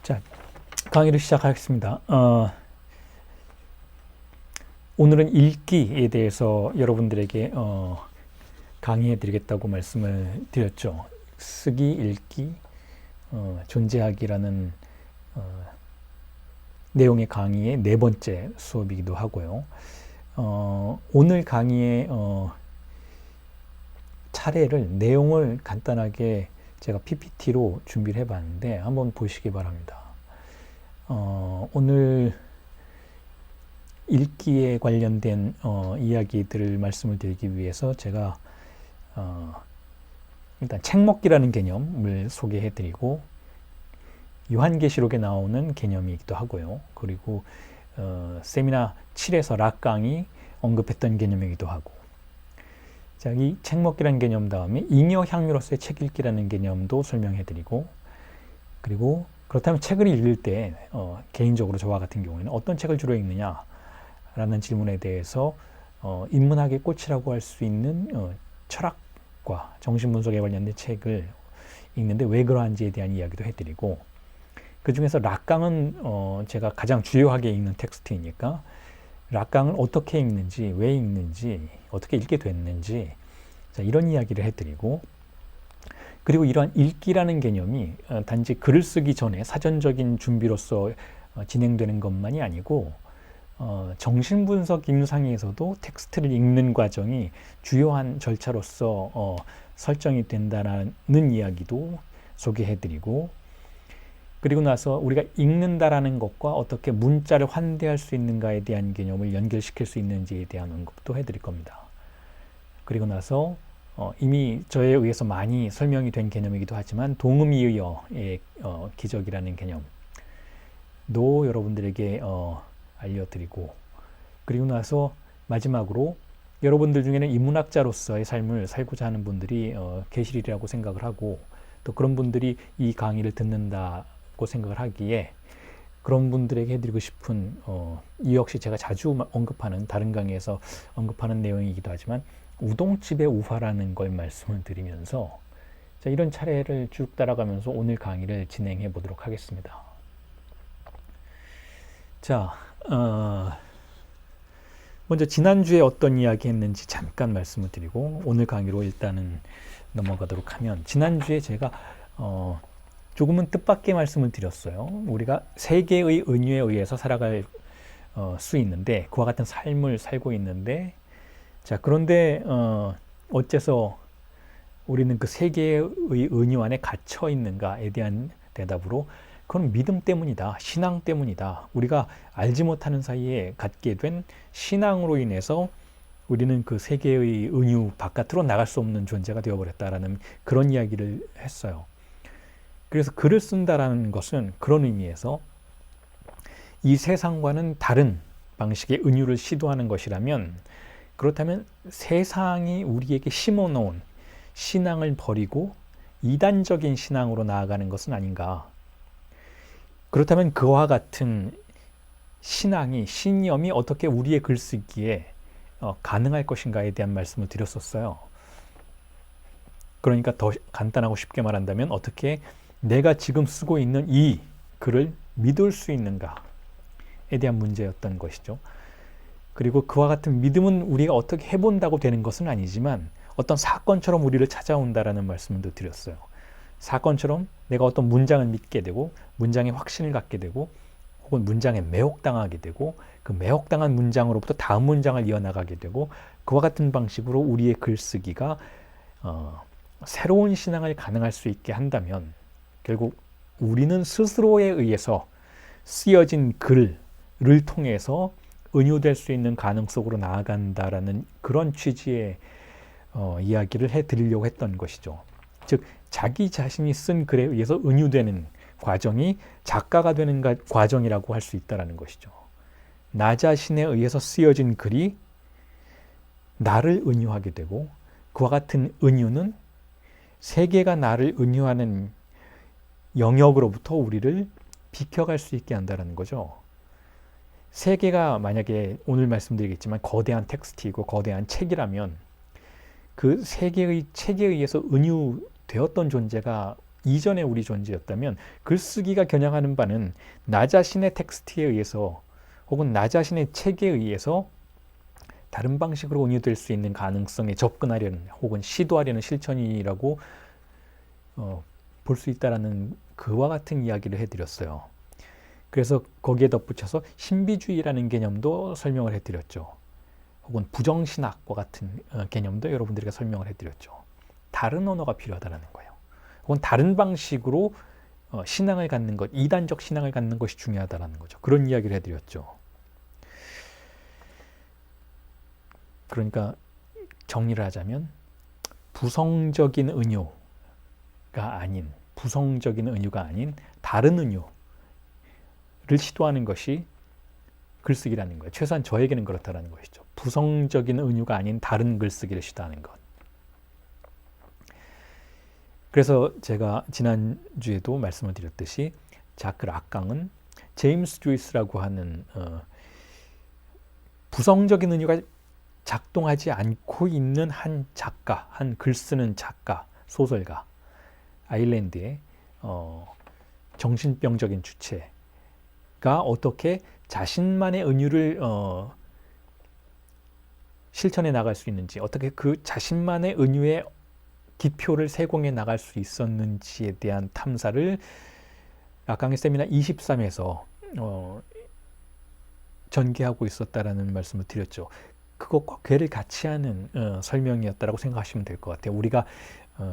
자, 강의를 시작하겠습니다. 오늘은 읽기에 대해서 여러분들에게 강의해 드리겠다고 말씀을 드렸죠. 쓰기, 읽기, 존재하기라는 내용의 강의의 네 번째 수업이기도 하고요. 오늘 강의의 차례를, 내용을 간단하게 제가 PPT로 준비를 해봤는데 한번 보시기 바랍니다. 오늘 읽기에 관련된 이야기들을 말씀을 드리기 위해서 제가 일단 책먹기라는 개념을 소개해드리고 요한계시록에 나오는 개념이기도 하고요. 그리고 세미나 7에서 락강이 언급했던 개념이기도 하고, 자, 이 책먹기라는 개념 다음에 잉여 향유로서의 책 읽기라는 개념도 설명해드리고, 그리고 그렇다면 책을 읽을 때 개인적으로 저와 같은 경우에는 어떤 책을 주로 읽느냐라는 질문에 대해서 인문학의 꽃이라고 할 수 있는 철학과 정신분석에 관련된 책을 읽는데 왜 그러한지에 대한 이야기도 해드리고, 그 중에서 락강은 제가 가장 주요하게 읽는 텍스트이니까 락강을 어떻게 읽는지, 왜 읽는지, 어떻게 읽게 됐는지, 자, 이런 이야기를 해드리고, 그리고 이러한 읽기라는 개념이 단지 글을 쓰기 전에 사전적인 준비로서 진행되는 것만이 아니고 정신분석 임상에서도 텍스트를 읽는 과정이 주요한 절차로서 설정이 된다는 이야기도 소개해드리고, 그리고 나서 우리가 읽는다라는 것과 어떻게 문자를 환대할 수 있는가에 대한 개념을 연결시킬 수 있는지에 대한 언급도 해드릴 겁니다. 그리고 나서 이미 저에 의해서 많이 설명이 된 개념이기도 하지만 동음이의어의 기적이라는 개념도 여러분들에게 알려드리고, 그리고 나서 마지막으로 여러분들 중에는 인문학자로서의 삶을 살고자 하는 분들이 계시리라고 생각을 하고, 또 그런 분들이 이 강의를 듣는다고 생각을 하기에 그런 분들에게 해드리고 싶은 이 역시 제가 자주 언급하는, 다른 강의에서 언급하는 내용이기도 하지만 우동집의 우화라는 걸 말씀을 드리면서, 자, 이런 차례를 쭉 따라가면서 오늘 강의를 진행해 보도록 하겠습니다. 자, 먼저 지난주에 어떤 이야기 했는지 잠깐 말씀을 드리고 오늘 강의로 일단은 넘어가도록 하면, 지난주에 제가 조금은 뜻밖의 말씀을 드렸어요. 우리가 세 개의 은유에 의해서 살아갈 수 있는데, 그와 같은 삶을 살고 있는데, 자, 그런데 어째서 우리는 그 세 개의 은유 안에 갇혀 있는가에 대한 대답으로, 그건 믿음 때문이다, 신앙 때문이다. 우리가 알지 못하는 사이에 갖게 된 신앙으로 인해서 우리는 그 세 개의 은유 바깥으로 나갈 수 없는 존재가 되어버렸다라는 그런 이야기를 했어요. 그래서 글을 쓴다라는 것은 그런 의미에서 이 세상과는 다른 방식의 은유를 시도하는 것이라면, 그렇다면 세상이 우리에게 심어놓은 신앙을 버리고 이단적인 신앙으로 나아가는 것은 아닌가. 그렇다면 그와 같은 신앙이, 신념이 어떻게 우리의 글쓰기에 가능할 것인가에 대한 말씀을 드렸었어요. 그러니까 더 간단하고 쉽게 말한다면 어떻게 내가 지금 쓰고 있는 이 글을 믿을 수 있는가에 대한 문제였던 것이죠. 그리고 그와 같은 믿음은 우리가 어떻게 해본다고 되는 것은 아니지만 어떤 사건처럼 우리를 찾아온다라는 말씀도 드렸어요. 사건처럼 내가 어떤 문장을 믿게 되고 문장에 확신을 갖게 되고 혹은 문장에 매혹당하게 되고 그 매혹당한 문장으로부터 다음 문장을 이어나가게 되고, 그와 같은 방식으로 우리의 글쓰기가 새로운 신앙을 가능할 수 있게 한다면, 결국 우리는 스스로에 의해서 쓰여진 글을 통해서 은유될 수 있는 가능성으로 나아간다라는 그런 취지의 이야기를 해드리려고 했던 것이죠. 즉, 자기 자신이 쓴 글에 의해서 은유되는 과정이 작가가 되는 과정이라고 할 수 있다는 것이죠. 나 자신에 의해서 쓰여진 글이 나를 은유하게 되고, 그와 같은 은유는 세계가 나를 은유하는 영역으로부터 우리를 비켜갈 수 있게 한다는 거죠. 세계가 만약에 오늘 말씀드리겠지만 거대한 텍스트이고 거대한 책이라면, 그 세계의 책에 의해서 은유되었던 존재가 이전의 우리 존재였다면 글쓰기가 겨냥하는 바는 나 자신의 텍스트에 의해서 혹은 나 자신의 책에 의해서 다른 방식으로 은유될 수 있는 가능성에 접근하려는 혹은 시도하려는 실천이라고 볼 수 있다라는 그와 같은 이야기를 해드렸어요. 그래서 거기에 덧붙여서 신비주의라는 개념도 설명을 해드렸죠. 혹은 부정신학과 같은 개념도 여러분들에게 설명을 해드렸죠. 다른 언어가 필요하다는 거예요. 혹은 다른 방식으로 신앙을 갖는 것, 이단적 신앙을 갖는 것이 중요하다는 거죠. 그런 이야기를 해드렸죠. 그러니까 정리를 하자면 부성적인 은유가 아닌 다른 은유를 시도하는 것이 글쓰기라는 거예요. 최소한 저에게는 그렇다는 것이죠. 부성적인 은유가 아닌 다른 글쓰기를 시도하는 것. 그래서 제가 지난주에도 말씀을 드렸듯이 자크 락강은 제임스 조이스라고 하는 부성적인 은유가 작동하지 않고 있는 한 작가, 한 글쓰는 작가, 소설가, 아일랜드의 정신병적인 주체가 어떻게 자신만의 은유를 실천해 나갈 수 있는지, 어떻게 그 자신만의 은유의 기표를 세공해 나갈 수 있었는지에 대한 탐사를 락강의 세미나 23에서 전개하고 있었다라는 말씀을 드렸죠. 그것과 괴를 같이 하는 설명이었다라고 생각하시면 될 것 같아요. 우리가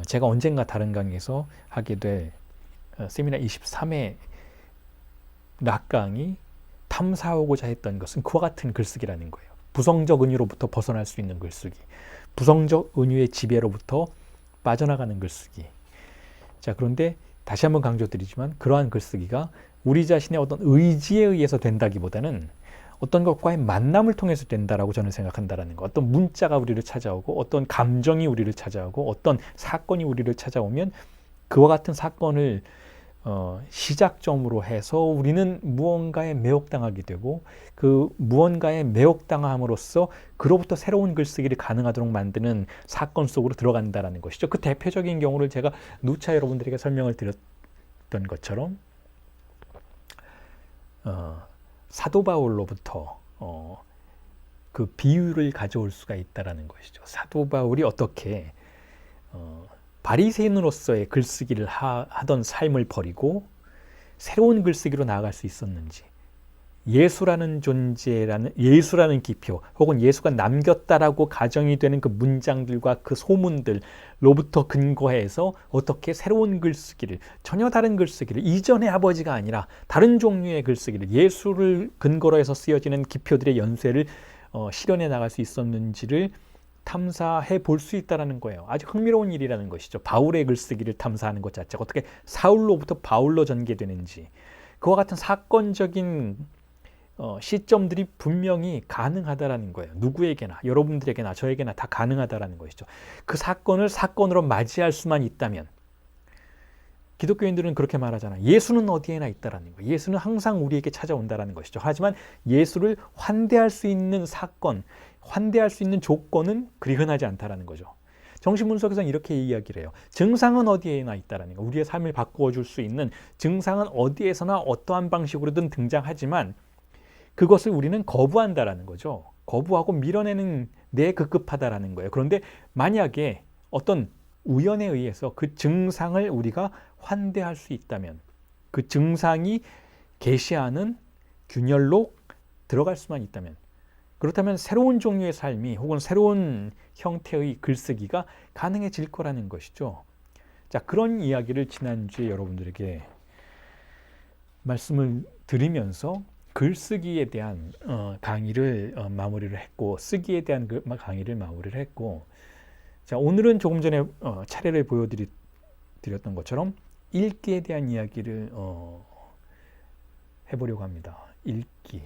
제가 언젠가 다른 강의에서 하게 될 세미나 23의 락강이 탐사하고자 했던 것은 그와 같은 글쓰기라는 거예요. 부성적 은유로부터 벗어날 수 있는 글쓰기, 부성적 은유의 지배로부터 빠져나가는 글쓰기. 자, 그런데 다시 한번 강조드리지만 그러한 글쓰기가 우리 자신의 어떤 의지에 의해서 된다기보다는 어떤 것과의 만남을 통해서 된다라고 저는 생각한다라는 거. 어떤 문자가 우리를 찾아오고 어떤 감정이 우리를 찾아오고 어떤 사건이 우리를 찾아오면 그와 같은 사건을 시작점으로 해서 우리는 무언가에 매혹당하게 되고 그 무언가에 매혹당함으로써 그로부터 새로운 글쓰기를 가능하도록 만드는 사건 속으로 들어간다라는 것이죠. 그 대표적인 경우를 제가 누차 여러분들에게 설명을 드렸던 것처럼 사도 바울로부터 그 비유를 가져올 수가 있다라는 것이죠. 사도 바울이 어떻게 바리새인으로서의 글쓰기를 하던 삶을 버리고 새로운 글쓰기로 나아갈 수 있었는지, 예수라는 기표 혹은 예수가 남겼다라고 가정이 되는 그 문장들과 그 소문들로부터 근거해서 어떻게 새로운 글쓰기를, 전혀 다른 글쓰기를, 이전의 아버지가 아니라 다른 종류의 글쓰기를, 예수를 근거로 해서 쓰여지는 기표들의 연쇄를 실현해 나갈 수 있었는지를 탐사해 볼 수 있다는 거예요. 아주 흥미로운 일이라는 것이죠. 바울의 글쓰기를 탐사하는 것 자체가 어떻게 사울로부터 바울로 전개되는지, 그와 같은 사건적인 시점들이 분명히 가능하다라는 거예요. 누구에게나, 여러분들에게나, 저에게나 다 가능하다라는 것이죠. 그 사건을 사건으로 맞이할 수만 있다면, 기독교인들은 그렇게 말하잖아요. 예수는 어디에나 있다라는 거예요. 예수는 항상 우리에게 찾아온다라는 것이죠. 하지만 예수를 환대할 수 있는 사건, 환대할 수 있는 조건은 그리 흔하지 않다라는 거죠. 정신분석에서는 이렇게 이야기를 해요. 증상은 어디에나 있다라는 거예요. 우리의 삶을 바꾸어 줄 수 있는 증상은 어디에서나 어떠한 방식으로든 등장하지만 그것을 우리는 거부한다라는 거죠. 거부하고 밀어내는 데 급급하다라는 거예요. 그런데 만약에 어떤 우연에 의해서 그 증상을 우리가 환대할 수 있다면, 그 증상이 계시하는 균열로 들어갈 수만 있다면, 그렇다면 새로운 종류의 삶이 혹은 새로운 형태의 글쓰기가 가능해질 거라는 것이죠. 자, 그런 이야기를 지난주에 여러분들에게 말씀을 드리면서 글쓰기에 대한 강의를 마무리를 했고, 쓰기에 대한 강의를 마무리를 했고, 자, 오늘은 조금 전에 차례를 보여드렸던 것처럼 읽기에 대한 이야기를 해보려고 합니다. 읽기.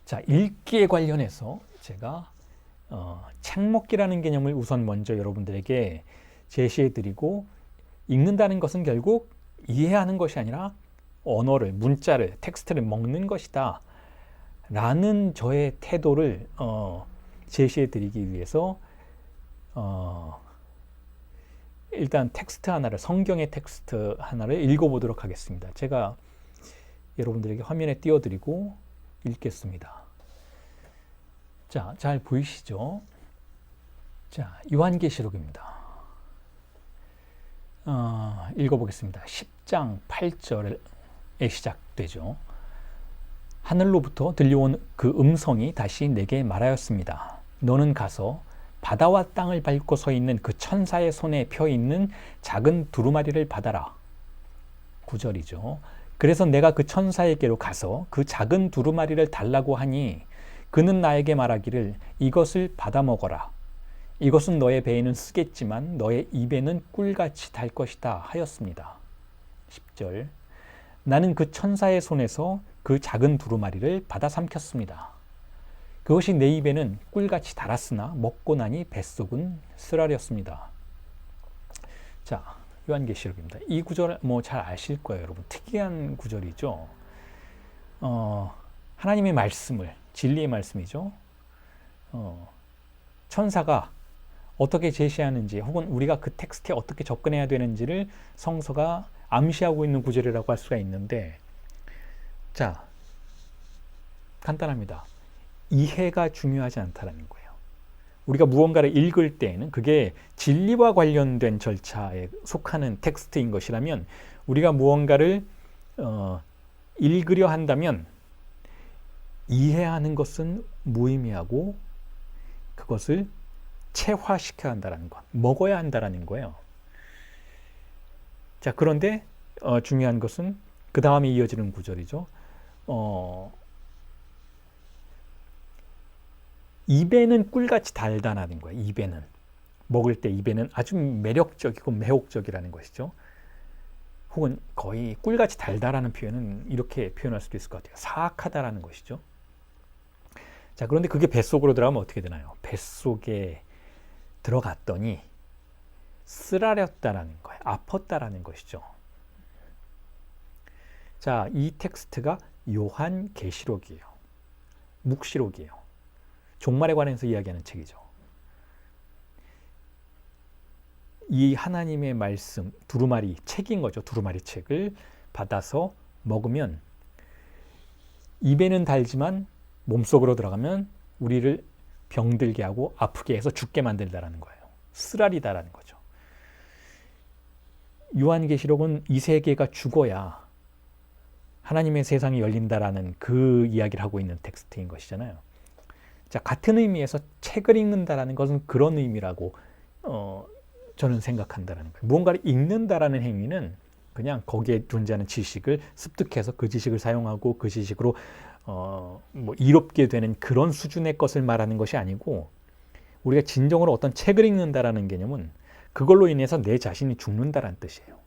자, 읽기에 관련해서 제가 책먹기라는 개념을 우선 먼저 여러분들에게 제시해드리고, 읽는다는 것은 결국 이해하는 것이 아니라 언어를, 문자를, 텍스트를 먹는 것이다 라는 저의 태도를 제시해드리기 위해서 일단 텍스트 하나를, 성경의 텍스트 하나를 읽어보도록 하겠습니다. 제가 여러분들에게 화면에 띄워드리고 읽겠습니다. 자, 잘 보이시죠? 자, 요한계시록입니다. 읽어보겠습니다. 10장 8절에 시작되죠. 하늘로부터 들려온 그 음성이 다시 내게 말하였습니다. 너는 가서 바다와 땅을 밟고 서 있는 그 천사의 손에 펴 있는 작은 두루마리를 받아라. 9절이죠. 그래서 내가 그 천사에게로 가서 그 작은 두루마리를 달라고 하니 그는 나에게 말하기를 이것을 받아 먹어라. 이것은 너의 배에는 쓰겠지만 너의 입에는 꿀같이 달 것이다 하였습니다. 10절. 나는 그 천사의 손에서 그 작은 두루마리를 받아 삼켰습니다. 그것이 내 입에는 꿀같이 달았으나 먹고 나니 뱃속은 쓰라렸습니다. 자, 요한계시록입니다. 이 구절 잘 아실 거예요, 여러분. 특이한 구절이죠. 하나님의 말씀을, 진리의 말씀이죠. 천사가 어떻게 제시하는지 혹은 우리가 그 텍스트에 어떻게 접근해야 되는지를 성서가 암시하고 있는 구절이라고 할 수가 있는데, 자, 간단합니다. 이해가 중요하지 않다는 거예요. 우리가 무언가를 읽을 때에는 그게 진리와 관련된 절차에 속하는 텍스트인 것이라면, 우리가 무언가를 읽으려 한다면 이해하는 것은 무의미하고 그것을 체화시켜야 한다는 것, 먹어야 한다는 거예요. 자, 그런데 중요한 것은 그 다음에 이어지는 구절이죠. 입에는 꿀같이 달다라는 거예요. 입에는, 먹을 때 입에는 아주 매력적이고 매혹적이라는 것이죠. 혹은 거의 꿀같이 달다라는 표현은 이렇게 표현할 수도 있을 것 같아요. 사악하다라는 것이죠. 자, 그런데 그게 뱃속으로 들어가면 어떻게 되나요? 뱃속에 들어갔더니 쓰라렸다라는 거예요. 아팠다라는 것이죠. 자, 이 텍스트가 요한계시록이에요. 묵시록이에요. 종말에 관해서 이야기하는 책이죠. 이 하나님의 말씀, 두루마리 책인 거죠. 두루마리 책을 받아서 먹으면 입에는 달지만 몸속으로 들어가면 우리를 병들게 하고 아프게 해서 죽게 만들다라는 거예요. 쓰라리다라는 거죠. 요한계시록은 이 세계가 죽어야 하나님의 세상이 열린다라는 그 이야기를 하고 있는 텍스트인 것이잖아요. 자, 같은 의미에서 책을 읽는다라는 것은 그런 의미라고 저는 생각한다라는 거예요. 무언가를 읽는다라는 행위는 그냥 거기에 존재하는 지식을 습득해서 그 지식을 사용하고 그 지식으로 이롭게 되는 그런 수준의 것을 말하는 것이 아니고, 우리가 진정으로 어떤 책을 읽는다라는 개념은 그걸로 인해서 내 자신이 죽는다라는 뜻이에요.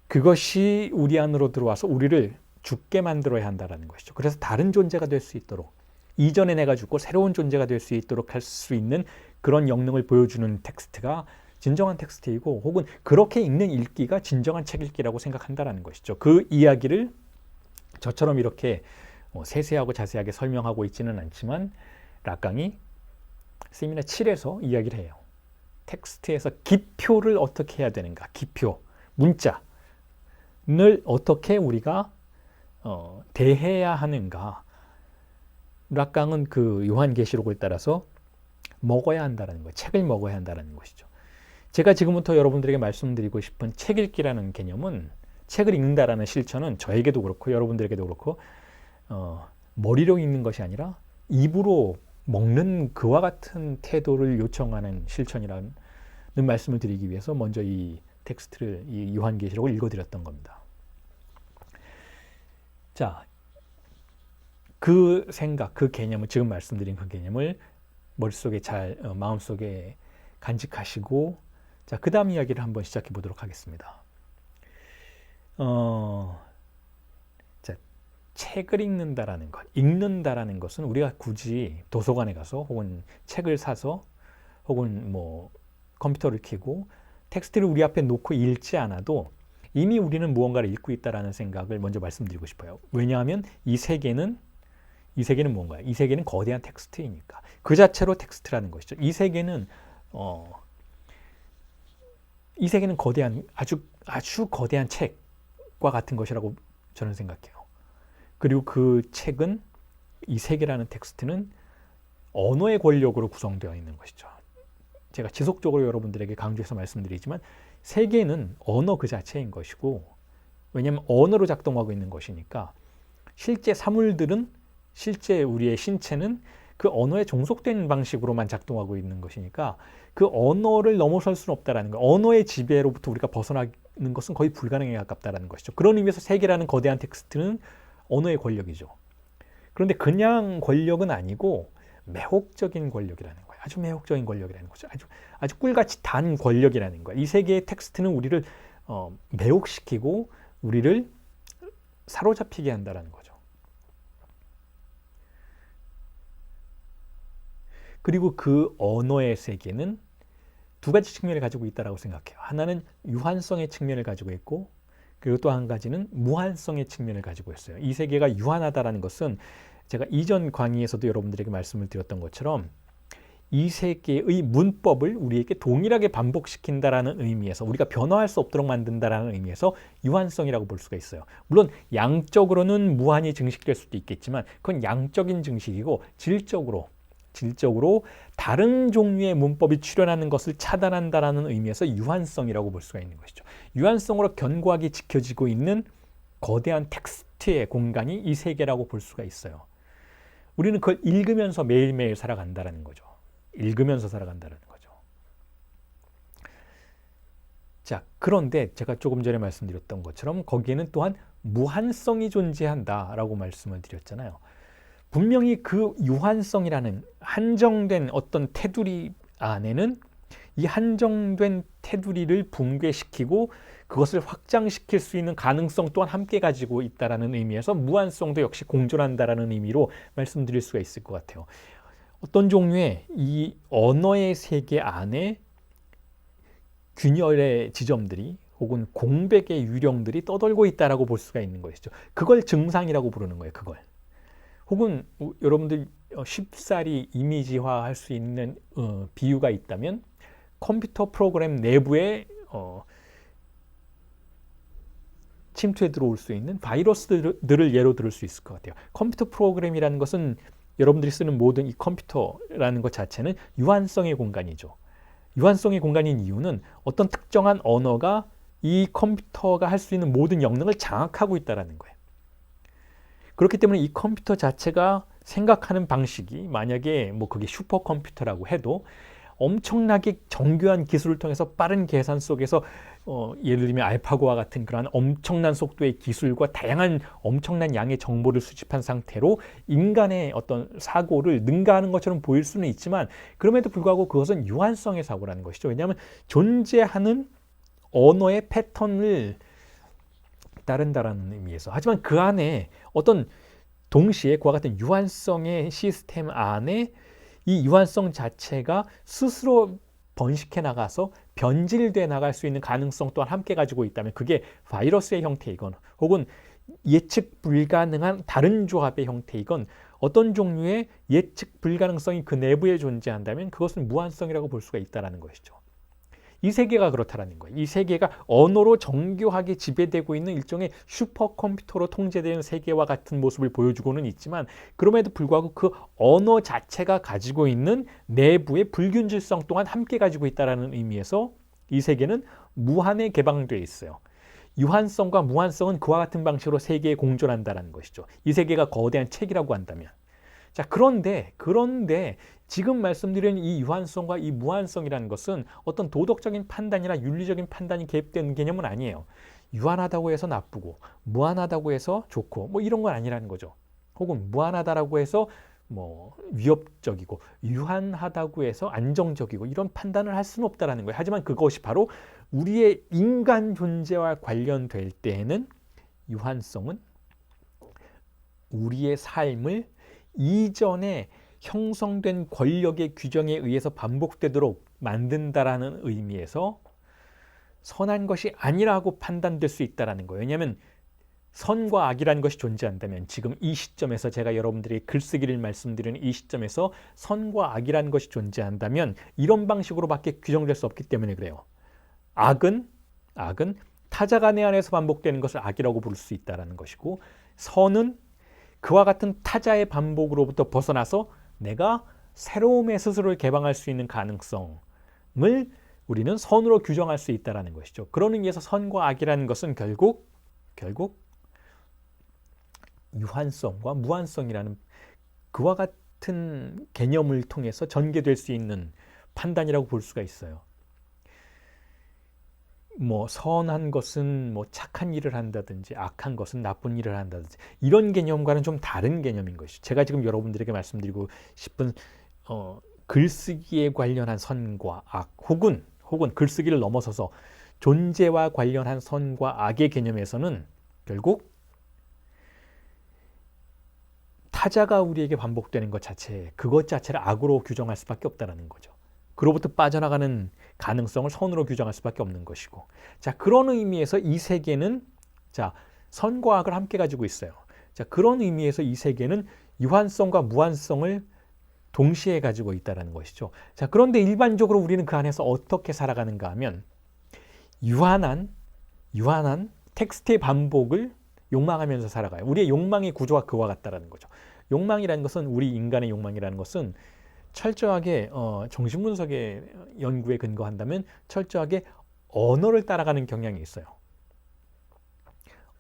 그것이 우리 안으로 들어와서 우리를 죽게 만들어야 한다라는 것이죠. 그래서 다른 존재가 될 수 있도록, 이전에 내가 죽고 새로운 존재가 될 수 있도록 할 수 있는 그런 영능을 보여주는 텍스트가 진정한 텍스트이고, 혹은 그렇게 읽는 읽기가 진정한 책 읽기라고 생각한다라는 것이죠. 그 이야기를 저처럼 이렇게 세세하고 자세하게 설명하고 있지는 않지만 락강이 세미나 7에서 이야기를 해요. 텍스트에서 기표를 어떻게 해야 되는가, 기표, 문자를 어떻게 우리가 대해야 하는가. 락강은 그 요한계시록을 따라서 먹어야 한다는 거예요. 책을 먹어야 한다는 것이죠. 제가 지금부터 여러분들에게 말씀드리고 싶은 책 읽기라는 개념은, 책을 읽는다라는 실천은 저에게도 그렇고 여러분들에게도 그렇고 머리로 읽는 것이 아니라 입으로 먹는 그와 같은 태도를 요청하는 실천이라는 말씀을 드리기 위해서 먼저 이 텍스트를, 이 요한계시록을 읽어드렸던 겁니다. 자, 그 생각, 그 개념을, 지금 말씀드린 그 개념을 머릿속에 잘, 마음속에 간직하시고, 자, 그 다음 이야기를 한번 시작해 보도록 하겠습니다. 자, 책을 읽는다라는 것, 읽는다라는 것은 우리가 굳이 도서관에 가서 혹은 책을 사서 혹은 컴퓨터를 켜고 텍스트를 우리 앞에 놓고 읽지 않아도 이미 우리는 무언가를 읽고 있다라는 생각을 먼저 말씀드리고 싶어요. 왜냐하면 이 세계는 뭔가요? 이 세계는 거대한 텍스트이니까. 그 자체로 텍스트라는 것이죠. 이 세계는 이 세계는 거대한 아주 거대한 책과 같은 것이라고 저는 생각해요. 그리고 그 책은 이 세계라는 텍스트는 언어의 권력으로 구성되어 있는 것이죠. 제가 지속적으로 여러분들에게 강조해서 말씀드리지만 세계는 언어 그 자체인 것이고, 왜냐하면 언어로 작동하고 있는 것이니까 실제 사물들은, 실제 우리의 신체는 그 언어에 종속된 방식으로만 작동하고 있는 것이니까 그 언어를 넘어설 수는 없다라는 거. 언어의 지배로부터 우리가 벗어나는 것은 거의 불가능에 가깝다라는 것이죠. 그런 의미에서 세계라는 거대한 텍스트는 언어의 권력이죠. 그런데 그냥 권력은 아니고 매혹적인 권력이라는 거예요. 아주 매혹적인 권력이라는 거죠. 아주 꿀같이 단 권력이라는 거예요. 이 세계의 텍스트는 우리를 매혹시키고 우리를 사로잡히게 한다는 거죠. 그리고 그 언어의 세계는 두 가지 측면을 가지고 있다고 생각해요. 하나는 유한성의 측면을 가지고 있고, 그리고 또 한 가지는 무한성의 측면을 가지고 있어요. 이 세계가 유한하다는 것은 제가 이전 강의에서도 여러분들에게 말씀을 드렸던 것처럼 이 세계의 문법을 우리에게 동일하게 반복시킨다라는 의미에서, 우리가 변화할 수 없도록 만든다라는 의미에서 유한성이라고 볼 수가 있어요. 물론 양적으로는 무한이 증식될 수도 있겠지만 그건 양적인 증식이고, 질적으로 다른 종류의 문법이 출현하는 것을 차단한다라는 의미에서 유한성이라고 볼 수가 있는 것이죠. 유한성으로 견고하게 지켜지고 있는 거대한 텍스트의 공간이 이 세계라고 볼 수가 있어요. 우리는 그걸 읽으면서 매일매일 살아간다는 거죠. 읽으면서 살아간다는 거죠. 자, 그런데 제가 조금 전에 말씀드렸던 것처럼 거기에는 또한 무한성이 존재한다라고 말씀을 드렸잖아요. 분명히 그 유한성이라는 한정된 어떤 테두리 안에는 이 한정된 테두리를 붕괴시키고 그것을 확장시킬 수 있는 가능성 또한 함께 가지고 있다는 의미에서 무한성도 역시 공존한다는 의미로 말씀드릴 수가 있을 것 같아요. 어떤 종류의 이 언어의 세계 안에 균열의 지점들이 혹은 공백의 유령들이 떠돌고 있다고 볼 수가 있는 것이죠. 그걸 증상이라고 부르는 거예요. 그걸. 혹은 여러분들 쉽사리 이미지화할 수 있는 비유가 있다면 컴퓨터 프로그램 내부에 침투해 들어올 수 있는 바이러스들을 예로 들을 수 있을 것 같아요. 컴퓨터 프로그램이라는 것은 여러분들이 쓰는 모든 이 컴퓨터라는 것 자체는 유한성의 공간이죠. 유한성의 공간인 이유는 어떤 특정한 언어가 이 컴퓨터가 할 수 있는 모든 역량을 장악하고 있다는 거예요. 그렇기 때문에 이 컴퓨터 자체가 생각하는 방식이 만약에 그게 슈퍼컴퓨터라고 해도 엄청나게 정교한 기술을 통해서 빠른 계산 속에서 예를 들면 알파고와 같은 그러한 엄청난 속도의 기술과 다양한 엄청난 양의 정보를 수집한 상태로 인간의 어떤 사고를 능가하는 것처럼 보일 수는 있지만 그럼에도 불구하고 그것은 유한성의 사고라는 것이죠. 왜냐하면 존재하는 언어의 패턴을 따른다라는 의미에서. 하지만 그 안에 어떤 동시에 그와 같은 유한성의 시스템 안에 이 유한성 자체가 스스로 번식해 나가서 변질돼 나갈 수 있는 가능성 또한 함께 가지고 있다면 그게 바이러스의 형태이건 혹은 예측 불가능한 다른 조합의 형태이건 어떤 종류의 예측 불가능성이 그 내부에 존재한다면 그것은 무한성이라고 볼 수가 있다는 것이죠. 이 세계가 그렇다라는 거예요. 이 세계가 언어로 정교하게 지배되고 있는 일종의 슈퍼컴퓨터로 통제되는 세계와 같은 모습을 보여주고는 있지만 그럼에도 불구하고 그 언어 자체가 가지고 있는 내부의 불균질성 또한 함께 가지고 있다는 의미에서 이 세계는 무한에 개방되어 있어요. 유한성과 무한성은 그와 같은 방식으로 세계에 공존한다는 것이죠. 이 세계가 거대한 책이라고 한다면. 자, 그런데 지금 말씀드린 이 유한성과 이 무한성이라는 것은 어떤 도덕적인 판단이나 윤리적인 판단이 개입된 개념은 아니에요. 유한하다고 해서 나쁘고 무한하다고 해서 좋고 이런 건 아니라는 거죠. 혹은 무한하다라고 해서 위협적이고 유한하다고 해서 안정적이고 이런 판단을 할 수는 없다라는 거예요. 하지만 그것이 바로 우리의 인간 존재와 관련될 때에는 유한성은 우리의 삶을 이전에 형성된 권력의 규정에 의해서 반복되도록 만든다라는 의미에서 선한 것이 아니라고 판단될 수 있다는 거예요. 왜냐하면 선과 악이라는 것이 존재한다면 지금 이 시점에서 제가 여러분들이 글쓰기를 말씀드리는 이 시점에서 선과 악이라는 것이 존재한다면 이런 방식으로밖에 규정될 수 없기 때문에 그래요. 악은 타자가 내 안에서 반복되는 것을 악이라고 부를 수 있다는 것이고, 선은 그와 같은 타자의 반복으로부터 벗어나서 내가 새로움의 스스로를 개방할 수 있는 가능성을 우리는 선으로 규정할 수 있다는 것이죠. 그런 의미에서 선과 악이라는 것은 결국 유한성과 무한성이라는 그와 같은 개념을 통해서 전개될 수 있는 판단이라고 볼 수가 있어요. 뭐 선한 것은 뭐 착한 일을 한다든지 악한 것은 나쁜 일을 한다든지 이런 개념과는 좀 다른 개념인 것이죠. 제가 지금 여러분들에게 말씀드리고 싶은 글쓰기에 관련한 선과 악 혹은 글쓰기를 넘어서서 존재와 관련한 선과 악의 개념에서는 결국 타자가 우리에게 반복되는 것 자체, 그것 자체를 악으로 규정할 수밖에 없다는 거죠. 그로부터 빠져나가는 가능성을 선으로 규정할 수밖에 없는 것이고, 자, 그런 의미에서 이 세계는 선과 악을 함께 가지고 있어요. 자, 그런 의미에서 이 세계는 유한성과 무한성을 동시에 가지고 있다는 것이죠. 자, 그런데 일반적으로 우리는 그 안에서 어떻게 살아가는가 하면 유한한 텍스트의 반복을 욕망하면서 살아가요. 우리의 욕망의 구조가 그와 같다라는 거죠. 욕망이라는 것은, 우리 인간의 욕망이라는 것은 철저하게 정신분석의 연구에 근거한다면 철저하게 언어를 따라가는 경향이 있어요.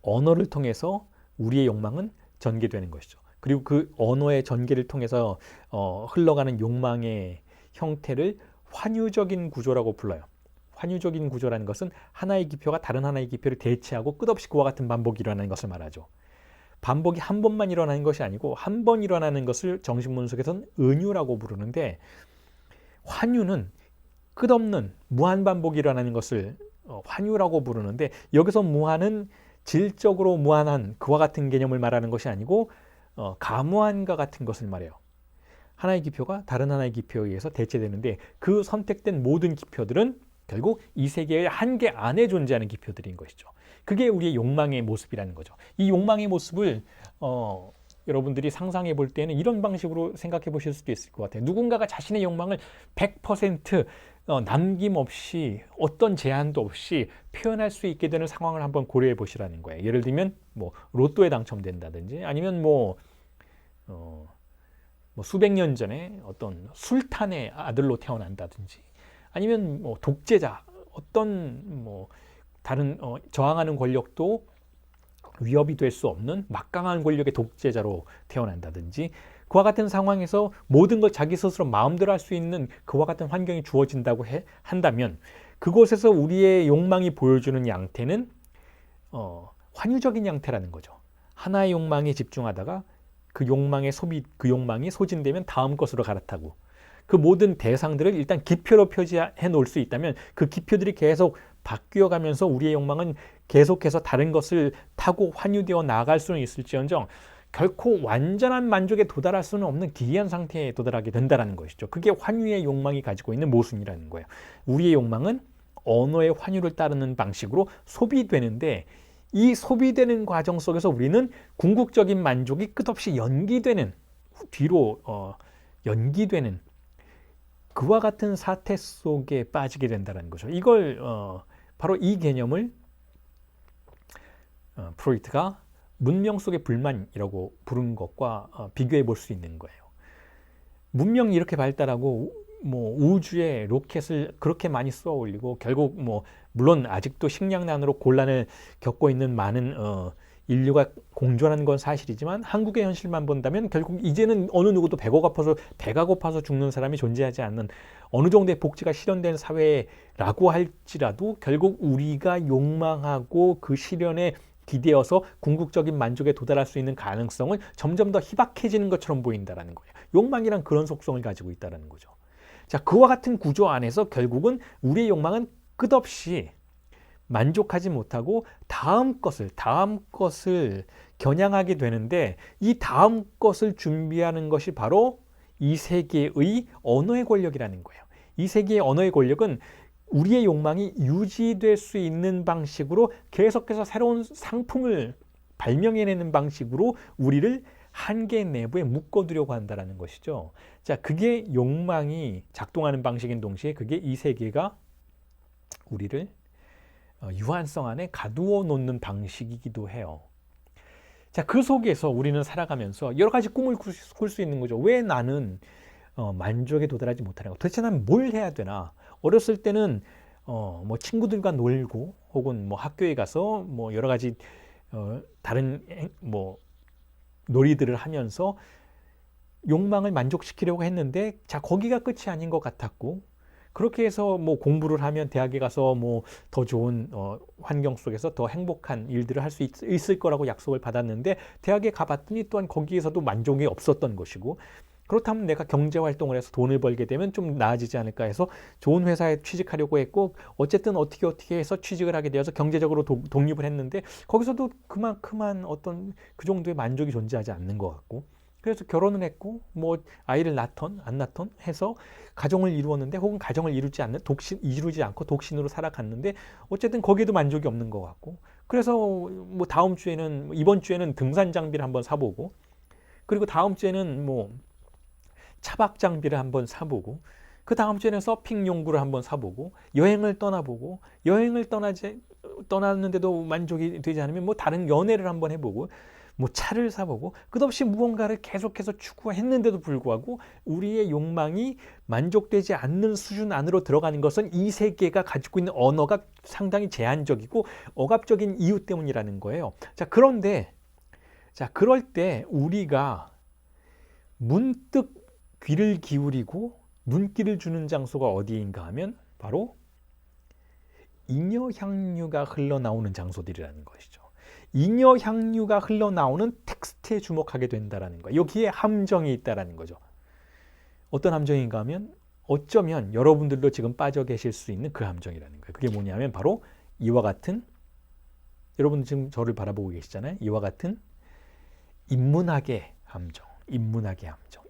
언어를 통해서 우리의 욕망은 전개되는 것이죠. 그리고 그 언어의 전개를 통해서 흘러가는 욕망의 형태를 환유적인 구조라고 불러요. 환유적인 구조라는 것은 하나의 기표가 다른 하나의 기표를 대체하고 끝없이 그와 같은 반복이 일어나는 것을 말하죠. 반복이 한 번만 일어나는 것이 아니고 한 번 일어나는 것을 정신분석에서는 은유라고 부르는데, 환유는 끝없는 무한 반복이 일어나는 것을 환유라고 부르는데, 여기서 무한은 질적으로 무한한 그와 같은 개념을 말하는 것이 아니고 가무한과 같은 것을 말해요. 하나의 기표가 다른 하나의 기표에 의해서 대체되는데 그 선택된 모든 기표들은 결국 이 세계의 한계 안에 존재하는 기표들인 것이죠. 그게 우리의 욕망의 모습이라는 거죠. 이 욕망의 모습을 여러분들이 상상해 볼 때는 이런 방식으로 생각해 보실 수도 있을 것 같아요. 누군가가 자신의 욕망을 100% 남김없이 어떤 제한도 없이 표현할 수 있게 되는 상황을 한번 고려해 보시라는 거예요. 예를 들면 뭐 로또에 당첨된다든지, 아니면 뭐 수백 년 전에 어떤 술탄의 아들로 태어난다든지, 아니면 뭐 독재자, 어떤 뭐 다른 저항하는 권력도 위협이 될 수 없는 막강한 권력의 독재자로 태어난다든지, 그와 같은 상황에서 모든 걸 자기 스스로 마음대로 할 수 있는 그와 같은 환경이 주어진다고 한다면, 그곳에서 우리의 욕망이 보여주는 양태는 환유적인 양태라는 거죠. 하나의 욕망에 집중하다가 그 욕망이 소진되면 다음 것으로 갈아타고, 그 모든 대상들을 일단 기표로 표시해 놓을 수 있다면 그 기표들이 계속 바뀌어가면서 우리의 욕망은 계속해서 다른 것을 타고 환유되어 나아갈 수는 있을지언정 결코 완전한 만족에 도달할 수는 없는 기이한 상태에 도달하게 된다는 것이죠. 그게 환유의 욕망이 가지고 있는 모순이라는 거예요. 우리의 욕망은 언어의 환유를 따르는 방식으로 소비되는데, 이 소비되는 과정 속에서 우리는 궁극적인 만족이 끝없이 뒤로 연기되는 그와 같은 사태 속에 빠지게 된다는 거죠. 이걸 바로 이 개념을 프로이트가 문명 속의 불만이라고 부른 것과 비교해 볼 수 있는 거예요. 문명이 이렇게 발달하고 뭐 우주에 로켓을 그렇게 많이 쏘아 올리고, 결국 물론 아직도 식량난으로 곤란을 겪고 있는 많은 인류가 공존하는 건 사실이지만, 한국의 현실만 본다면 결국 이제는 어느 누구도 배가 고파서 죽는 사람이 존재하지 않는 어느 정도의 복지가 실현된 사회라고 할지라도, 결국 우리가 욕망하고 그 실현에 기대어서 궁극적인 만족에 도달할 수 있는 가능성은 점점 더 희박해지는 것처럼 보인다는 거예요. 욕망이란 그런 속성을 가지고 있다는 거죠. 자, 그와 같은 구조 안에서 결국은 우리의 욕망은 끝없이 만족하지 못하고 다음 것을 겨냥하게 되는데, 이 다음 것을 준비하는 것이 바로 이 세계의 언어의 권력이라는 거예요. 이 세계의 언어의 권력은 우리의 욕망이 유지될 수 있는 방식으로 계속해서 새로운 상품을 발명해내는 방식으로 우리를 한계 내부에 묶어두려고 한다는 것이죠. 자, 그게 욕망이 작동하는 방식인 동시에 그게 이 세계가 우리를 유한성 안에 가두어 놓는 방식이기도 해요. 자, 그 속에서 우리는 살아가면서 여러 가지 꿈을 꿀 수 있는 거죠. 왜 나는 만족에 도달하지 못하는가? 도대체 난 뭘 해야 되나? 어렸을 때는 뭐 친구들과 놀고 혹은 뭐 학교에 가서 뭐 여러 가지 다른 뭐 놀이들을 하면서 욕망을 만족시키려고 했는데, 자, 거기가 끝이 아닌 것 같았고, 그렇게 해서 뭐 공부를 하면 대학에 가서 뭐 더 좋은 환경 속에서 더 행복한 일들을 할 수 있을 거라고 약속을 받았는데, 대학에 가봤더니 또한 거기에서도 만족이 없었던 것이고, 그렇다면 내가 경제 활동을 해서 돈을 벌게 되면 좀 나아지지 않을까 해서 좋은 회사에 취직하려고 했고, 어쨌든 어떻게 해서 취직을 하게 되어서 경제적으로 독립을 했는데, 거기서도 그만큼한 어떤 그 정도의 만족이 존재하지 않는 것 같고, 그래서 결혼을 했고 뭐 아이를 낳던 안 낳던 해서 가정을 이루었는데, 혹은 가정을 이루지 않고 독신으로 살아갔는데, 어쨌든 거기에도 만족이 없는 것 같고, 그래서 뭐 이번 주에는 등산 장비를 한번 사보고, 그리고 다음 주에는 뭐 차박 장비를 한번 사보고, 그 다음 주에는 서핑 용구를 한번 사보고, 여행을 떠나보고, 떠났는데도 만족이 되지 않으면 뭐 다른 연애를 한번 해보고, 뭐 차를 사보고, 끝없이 무언가를 계속해서 추구했는데도 불구하고 우리의 욕망이 만족되지 않는 수준 안으로 들어가는 것은 이 세계가 가지고 있는 언어가 상당히 제한적이고 억압적인 이유 때문이라는 거예요. 자, 그런데 그럴 때 우리가 문득 귀를 기울이고 눈길을 주는 장소가 어디인가 하면 바로 잉여 향유가 흘러나오는 장소들이라는 것이죠. 잉여 향유가 흘러나오는 텍스트에 주목하게 된다는 거예요. 여기에 함정이 있다는 거죠. 어떤 함정인가 하면 어쩌면 여러분들도 지금 빠져 계실 수 있는 그 함정이라는 거예요. 그게 뭐냐면 바로 이와 같은, 여러분 지금 저를 바라보고 계시잖아요. 이와 같은 인문학의 함정.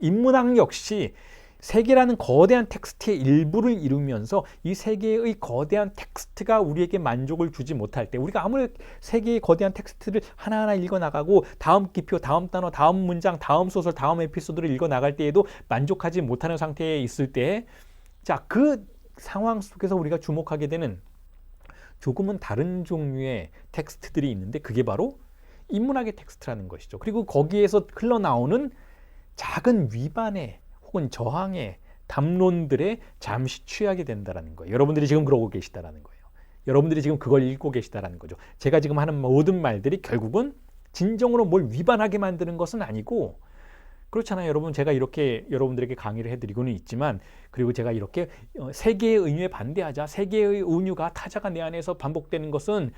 인문학 역시 세계라는 거대한 텍스트의 일부를 이루면서 이 세계의 거대한 텍스트가 우리에게 만족을 주지 못할 때, 우리가 아무리 세계의 거대한 텍스트를 하나하나 읽어나가고 다음 기표, 다음 단어, 다음 문장, 다음 소설, 다음 에피소드를 읽어나갈 때에도 만족하지 못하는 상태에 있을 때, 자, 그 상황 속에서 우리가 주목하게 되는 조금은 다른 종류의 텍스트들이 있는데, 그게 바로 인문학의 텍스트라는 것이죠. 그리고 거기에서 흘러나오는 작은 위반의 혹은 저항의 담론들에 잠시 취하게 된다는 거예요. 여러분들이 지금 그러고 계시다는 거예요. 여러분들이 지금 그걸 읽고 계시다는 거죠. 제가 지금 하는 모든 말들이 결국은 진정으로 뭘 위반하게 만드는 것은 아니고, 그렇잖아요. 여러분, 제가 이렇게 여러분들에게 강의를 해드리고는 있지만, 그리고 제가 이렇게 세계의 은유에 반대하자, 세계의 은유가 타자가 내 안에서 반복되는 것은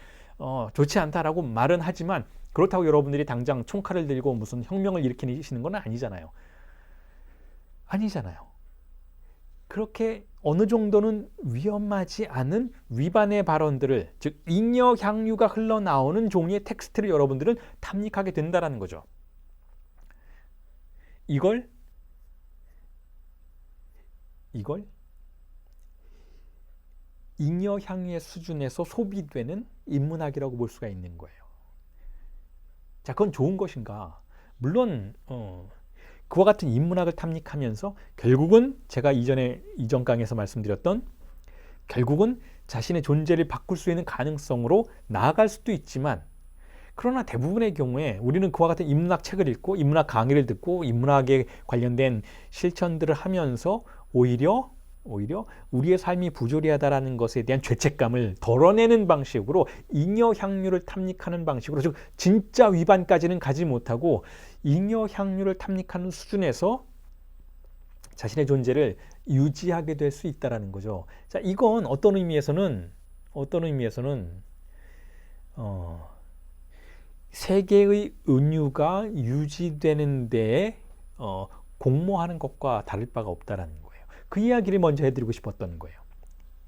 좋지 않다라고 말은 하지만, 그렇다고 여러분들이 당장 총칼을 들고 무슨 혁명을 일으키시는 건 아니잖아요. 그렇게 어느 정도는 위험하지 않은 위반의 발언들을, 즉 잉여 향유가 흘러나오는 종류의 텍스트를 여러분들은 탐닉하게 된다는 거죠. 이걸 잉여 향유의 수준에서 소비되는 인문학이라고 볼 수가 있는 거예요. 자, 그건 좋은 것인가? 물론 그와 같은 인문학을 탐닉하면서 결국은 제가 이전 강의에서 말씀드렸던, 결국은 자신의 존재를 바꿀 수 있는 가능성으로 나아갈 수도 있지만, 그러나 대부분의 경우에 우리는 그와 같은 인문학 책을 읽고 인문학 강의를 듣고 인문학에 관련된 실천들을 하면서 오히려 우리의 삶이 부조리하다라는 것에 대한 죄책감을 덜어내는 방식으로 잉여 향유를 탐닉하는 방식으로, 즉 진짜 위반까지는 가지 못하고 잉여 향유를 탐닉하는 수준에서 자신의 존재를 유지하게 될 수 있다라는 거죠. 자, 이건 어떤 의미에서는 세계의 은유가 유지되는 데에 공모하는 것과 다를 바가 없다라는 거예요. 그 이야기를 먼저 해드리고 싶었던 거예요.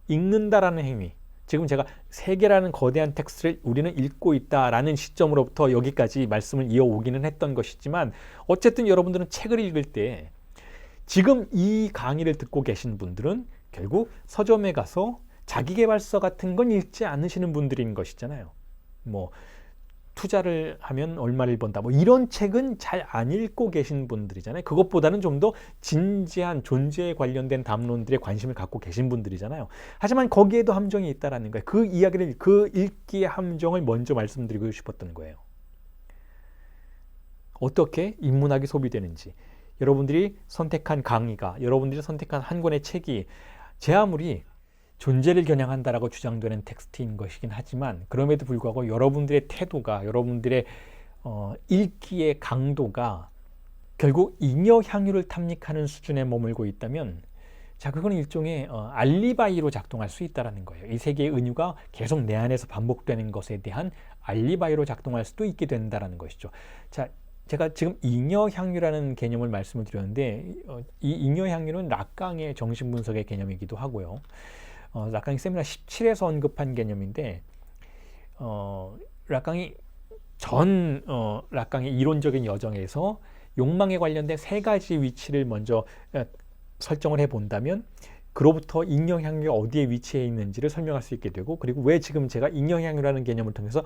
읽는다라는 행위, 지금 제가 세계라는 거대한 텍스트를 우리는 읽고 있다라는 시점으로부터 여기까지 말씀을 이어오기는 했던 것이지만, 어쨌든 여러분들은 책을 읽을 때, 지금 이 강의를 듣고 계신 분들은 결국 서점에 가서 자기계발서 같은 건 읽지 않으시는 분들인 것이잖아요. 뭐 투자를 하면 얼마를 번다. 뭐 이런 책은 잘 안 읽고 계신 분들이잖아요. 그것보다는 좀 더 진지한 존재에 관련된 담론들에 관심을 갖고 계신 분들이잖아요. 하지만 거기에도 함정이 있다라는 거예요. 그 이야기를, 그 읽기의 함정을 먼저 말씀드리고 싶었던 거예요. 어떻게 인문학이 소비되는지, 여러분들이 선택한 강의가, 여러분들이 선택한 한 권의 책이 제 아무리 존재를 겨냥한다라고 주장되는 텍스트인 것이긴 하지만 그럼에도 불구하고 여러분들의 태도가, 여러분들의 읽기의 강도가 결국 잉여 향유를 탐닉하는 수준에 머물고 있다면, 자, 그건 일종의 알리바이로 작동할 수 있다는 거예요. 이 세계의 은유가 계속 내 안에서 반복되는 것에 대한 알리바이로 작동할 수도 있게 된다는 것이죠. 자, 제가 지금 잉여향유라는 개념을 말씀을 드렸는데 이 잉여향유는 락강의 정신분석의 개념이기도 하고요. 락강이 세미나 17에서 언급한 개념인데 락강이 락강의 이론적인 여정에서 욕망에 관련된 세 가지 위치를 먼저 설정을 해본다면 그로부터 잉여향유가 어디에 위치해 있는지를 설명할 수 있게 되고, 그리고 왜 지금 제가 잉여향유라는 개념을 통해서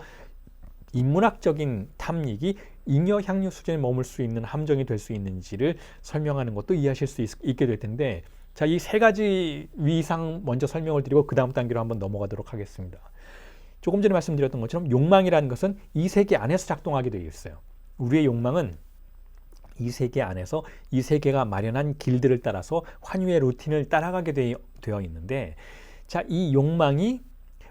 인문학적인 탐닉이 잉여향유 수준에 머물 수 있는 함정이 될 수 있는지를 설명하는 것도 이해하실 수 있게 될 텐데, 자, 이 세 가지 위상 먼저 설명을 드리고 그 다음 단계로 한번 넘어가도록 하겠습니다. 조금 전에 말씀드렸던 것처럼 욕망이라는 것은 이 세계 안에서 작동하게 되어 있어요. 우리의 욕망은 이 세계 안에서 이 세계가 마련한 길들을 따라서 환유의 루틴을 따라가게 되어 있는데, 자, 이 욕망이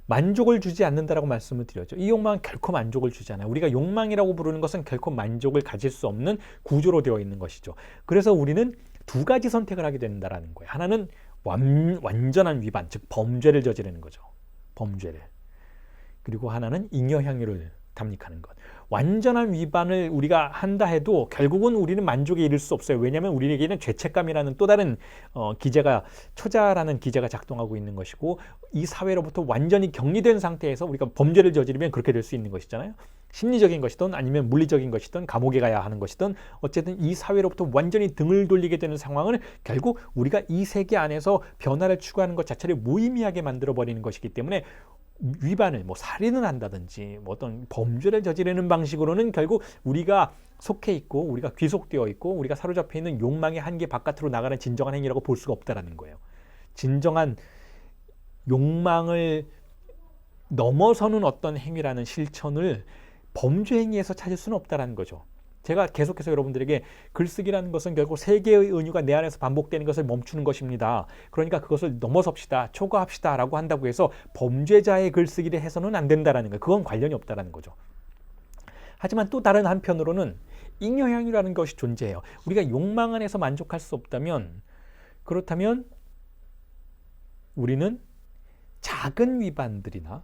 만족을 주지 않는다라고 말씀을 드렸죠. 이 욕망은 결코 만족을 주지 않아요. 우리가 욕망이라고 부르는 것은 결코 만족을 가질 수 없는 구조로 되어 있는 것이죠. 그래서 우리는 두 가지 선택을 하게 된다라는 거예요. 하나는 완전한 위반, 즉 범죄를 저지르는 거죠. 범죄를. 그리고 하나는 잉여향유를 탐닉하는 것. 완전한 위반을 우리가 한다 해도 결국은 우리는 만족에 이를 수 없어요. 왜냐하면 우리에게는 죄책감이라는 또 다른 초자라는 기제가 작동하고 있는 것이고, 이 사회로부터 완전히 격리된 상태에서 우리가 범죄를 저지르면 그렇게 될 수 있는 것이잖아요. 심리적인 것이든 아니면 물리적인 것이든 감옥에 가야 하는 것이든 어쨌든 이 사회로부터 완전히 등을 돌리게 되는 상황을 결국 우리가 이 세계 안에서 변화를 추구하는 것 자체를 무의미하게 만들어버리는 것이기 때문에 위반을, 살인을 한다든지 어떤 범죄를 저지르는 방식으로는 결국 우리가 속해 있고 우리가 귀속되어 있고 우리가 사로잡혀 있는 욕망의 한계 바깥으로 나가는 진정한 행위라고 볼 수가 없다라는 거예요. 진정한 욕망을 넘어서는 어떤 행위라는 실천을 범죄 행위에서 찾을 수는 없다라는 거죠. 제가 계속해서 여러분들에게 글쓰기라는 것은 결국 세계의 은유가 내 안에서 반복되는 것을 멈추는 것입니다. 그러니까 그것을 넘어섭시다, 초과합시다 라고 한다고 해서 범죄자의 글쓰기를 해서는 안 된다라는 거예요. 그건 관련이 없다라는 거죠. 하지만 또 다른 한편으로는 잉여향유라는 것이 존재해요. 우리가 욕망 안에서 만족할 수 없다면, 그렇다면 우리는 작은 위반들이나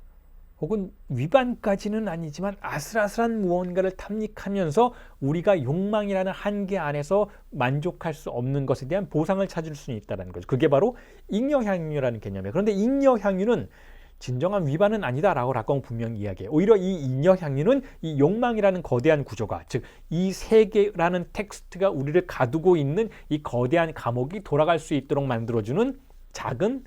혹은 위반까지는 아니지만 아슬아슬한 무언가를 탐닉하면서 우리가 욕망이라는 한계 안에서 만족할 수 없는 것에 대한 보상을 찾을 수는 있다는 거죠. 그게 바로 잉여향유라는 개념이에요. 그런데 잉여향유는 진정한 위반은 아니다라고 락강은 분명히 이야기해요. 오히려 이 잉여향유는 이 욕망이라는 거대한 구조가, 즉 이 세계라는 텍스트가 우리를 가두고 있는 이 거대한 감옥이 돌아갈 수 있도록 만들어주는 작은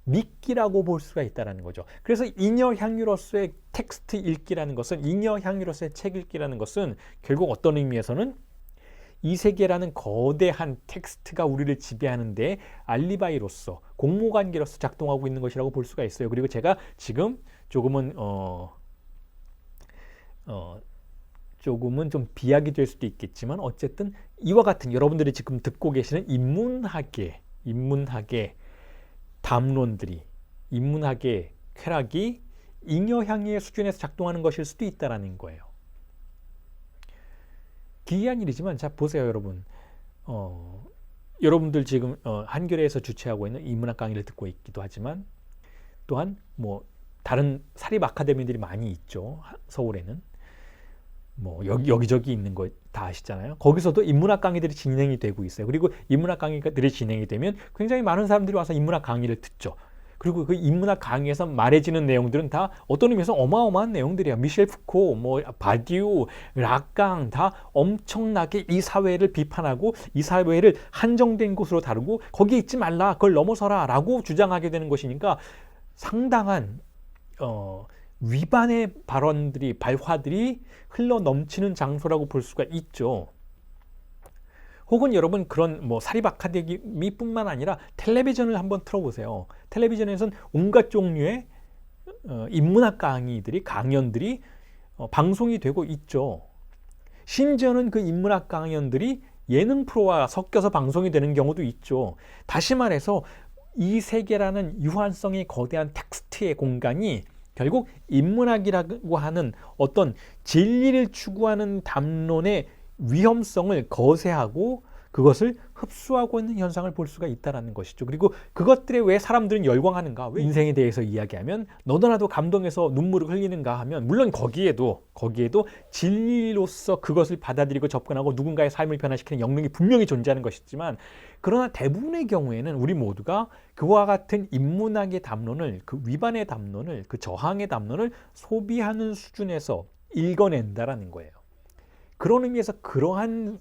미끼라고 볼 수가 있다는 거죠. 그래서 잉여향유로서의 텍스트 읽기라는 것은, 잉여향유로서의 책 읽기라는 것은 결국 어떤 의미에서는 이 세계라는 거대한 텍스트가 우리를 지배하는데 알리바이로서, 공모관계로서 작동하고 있는 것이라고 볼 수가 있어요. 그리고 제가 지금 조금은 좀 비약이 될 수도 있겠지만 어쨌든 이와 같은 여러분들이 지금 듣고 계시는 인문학의 담론들이, 인문학의 쾌락이 잉여향유의 수준에서 작동하는 것일 수도 있다는 거예요. 기이한 일이지만, 자, 보세요, 여러분. 여러분들 지금 한겨레에서 주최하고 있는 인문학 강의를 듣고 있기도 하지만, 또한 다른 사립 아카데미들이 많이 있죠. 서울에는 여기저기 있는 거 다 아시잖아요. 거기서도 인문학 강의들이 진행이 되고 있어요. 그리고 인문학 강의들이 진행이 되면 굉장히 많은 사람들이 와서 인문학 강의를 듣죠. 그리고 그 인문학 강의에서 말해지는 내용들은 다 어떤 의미에서 어마어마한 내용들이에요. 미셸 푸코, 바디우, 락강 다 엄청나게 이 사회를 비판하고 이 사회를 한정된 곳으로 다루고 거기에 있지 말라, 그걸 넘어서라 라고 주장하게 되는 것이니까 상당한 위반의 발언들이, 발화들이 흘러 넘치는 장소라고 볼 수가 있죠. 혹은 여러분 그런 뭐 사립 아카데미뿐만 아니라 텔레비전을 한번 틀어보세요. 텔레비전에서는 온갖 종류의 인문학 강연들이 방송이 되고 있죠. 심지어는 그 인문학 강연들이 예능 프로와 섞여서 방송이 되는 경우도 있죠. 다시 말해서 이 세계라는 유한성의 거대한 텍스트의 공간이 결국 인문학이라고 하는 어떤 진리를 추구하는 담론의 위험성을 거세하고 그것을 흡수하고 있는 현상을 볼 수가 있다는 것이죠. 그리고 그것들에 왜 사람들은 열광하는가? 왜 인생에 대해서 이야기하면 너도나도 감동해서 눈물을 흘리는가 하면 물론 거기에도 진리로서 그것을 받아들이고 접근하고 누군가의 삶을 변화시키는 영역이 분명히 존재하는 것이지만 그러나 대부분의 경우에는 우리 모두가 그와 같은 인문학의 담론을, 그 위반의 담론을, 그 저항의 담론을 소비하는 수준에서 읽어낸다라는 거예요. 그런 의미에서 그러한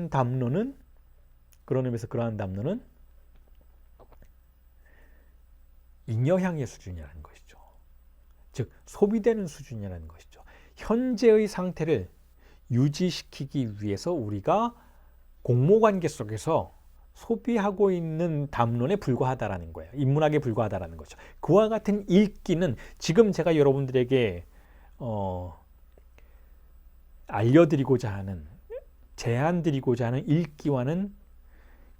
담론은 잉여향의 수준이라는 것이죠. 즉 소비되는 수준이라는 것이죠. 현재의 상태를 유지시키기 위해서 우리가 공모관계 속에서 소비하고 있는 담론에 불과하다라는 거예요. 인문학에 불과하다라는 거죠. 그와 같은 읽기는 지금 제가 여러분들에게 알려드리고자 하는, 제안드리고자 하는 읽기와는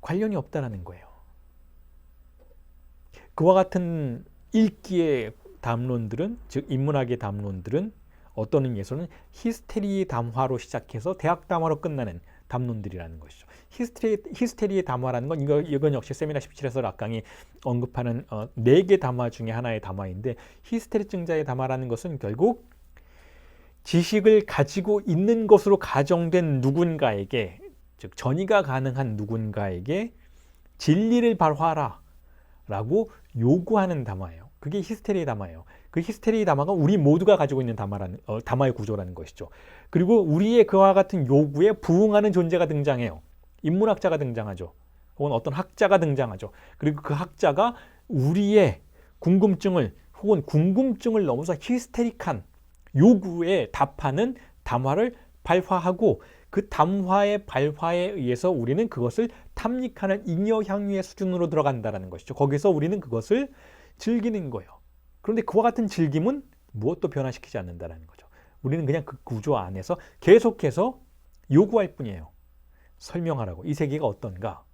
관련이 없다라는 거예요. 그와 같은 읽기의 담론들은, 즉 인문학의 담론들은 어떤 의미에서는 히스테리의 담화로 시작해서 대학 담화로 끝나는 담론들이라는 것이죠. 히스테리의 담화라는 건 이건 역시 세미나 17에서 락강이 언급하는 4개 담화 중에 하나의 담화인데 히스테리증자의 담화라는 것은 결국 지식을 가지고 있는 것으로 가정된 누군가에게, 즉 전이가 가능한 누군가에게 진리를 발화하라 라고 요구하는 담화예요. 그게 히스테리의 담화예요. 그 히스테리의 담화가 우리 모두가 가지고 있는 담화의 구조라는 것이죠. 그리고 우리의 그와 같은 요구에 부응하는 존재가 등장해요. 인문학자가 등장하죠. 혹은 어떤 학자가 등장하죠. 그리고 그 학자가 우리의 궁금증을 넘어서 히스테릭한 요구에 답하는 담화를 발화하고 그 담화의 발화에 의해서 우리는 그것을 탐닉하는 잉여향유의 수준으로 들어간다는 것이죠. 거기서 우리는 그것을 즐기는 거예요. 그런데 그와 같은 즐김은 무엇도 변화시키지 않는다는 거죠. 우리는 그냥 그 구조 안에서 계속해서 요구할 뿐이에요. 설명하라고. 이 세계가 어떤가?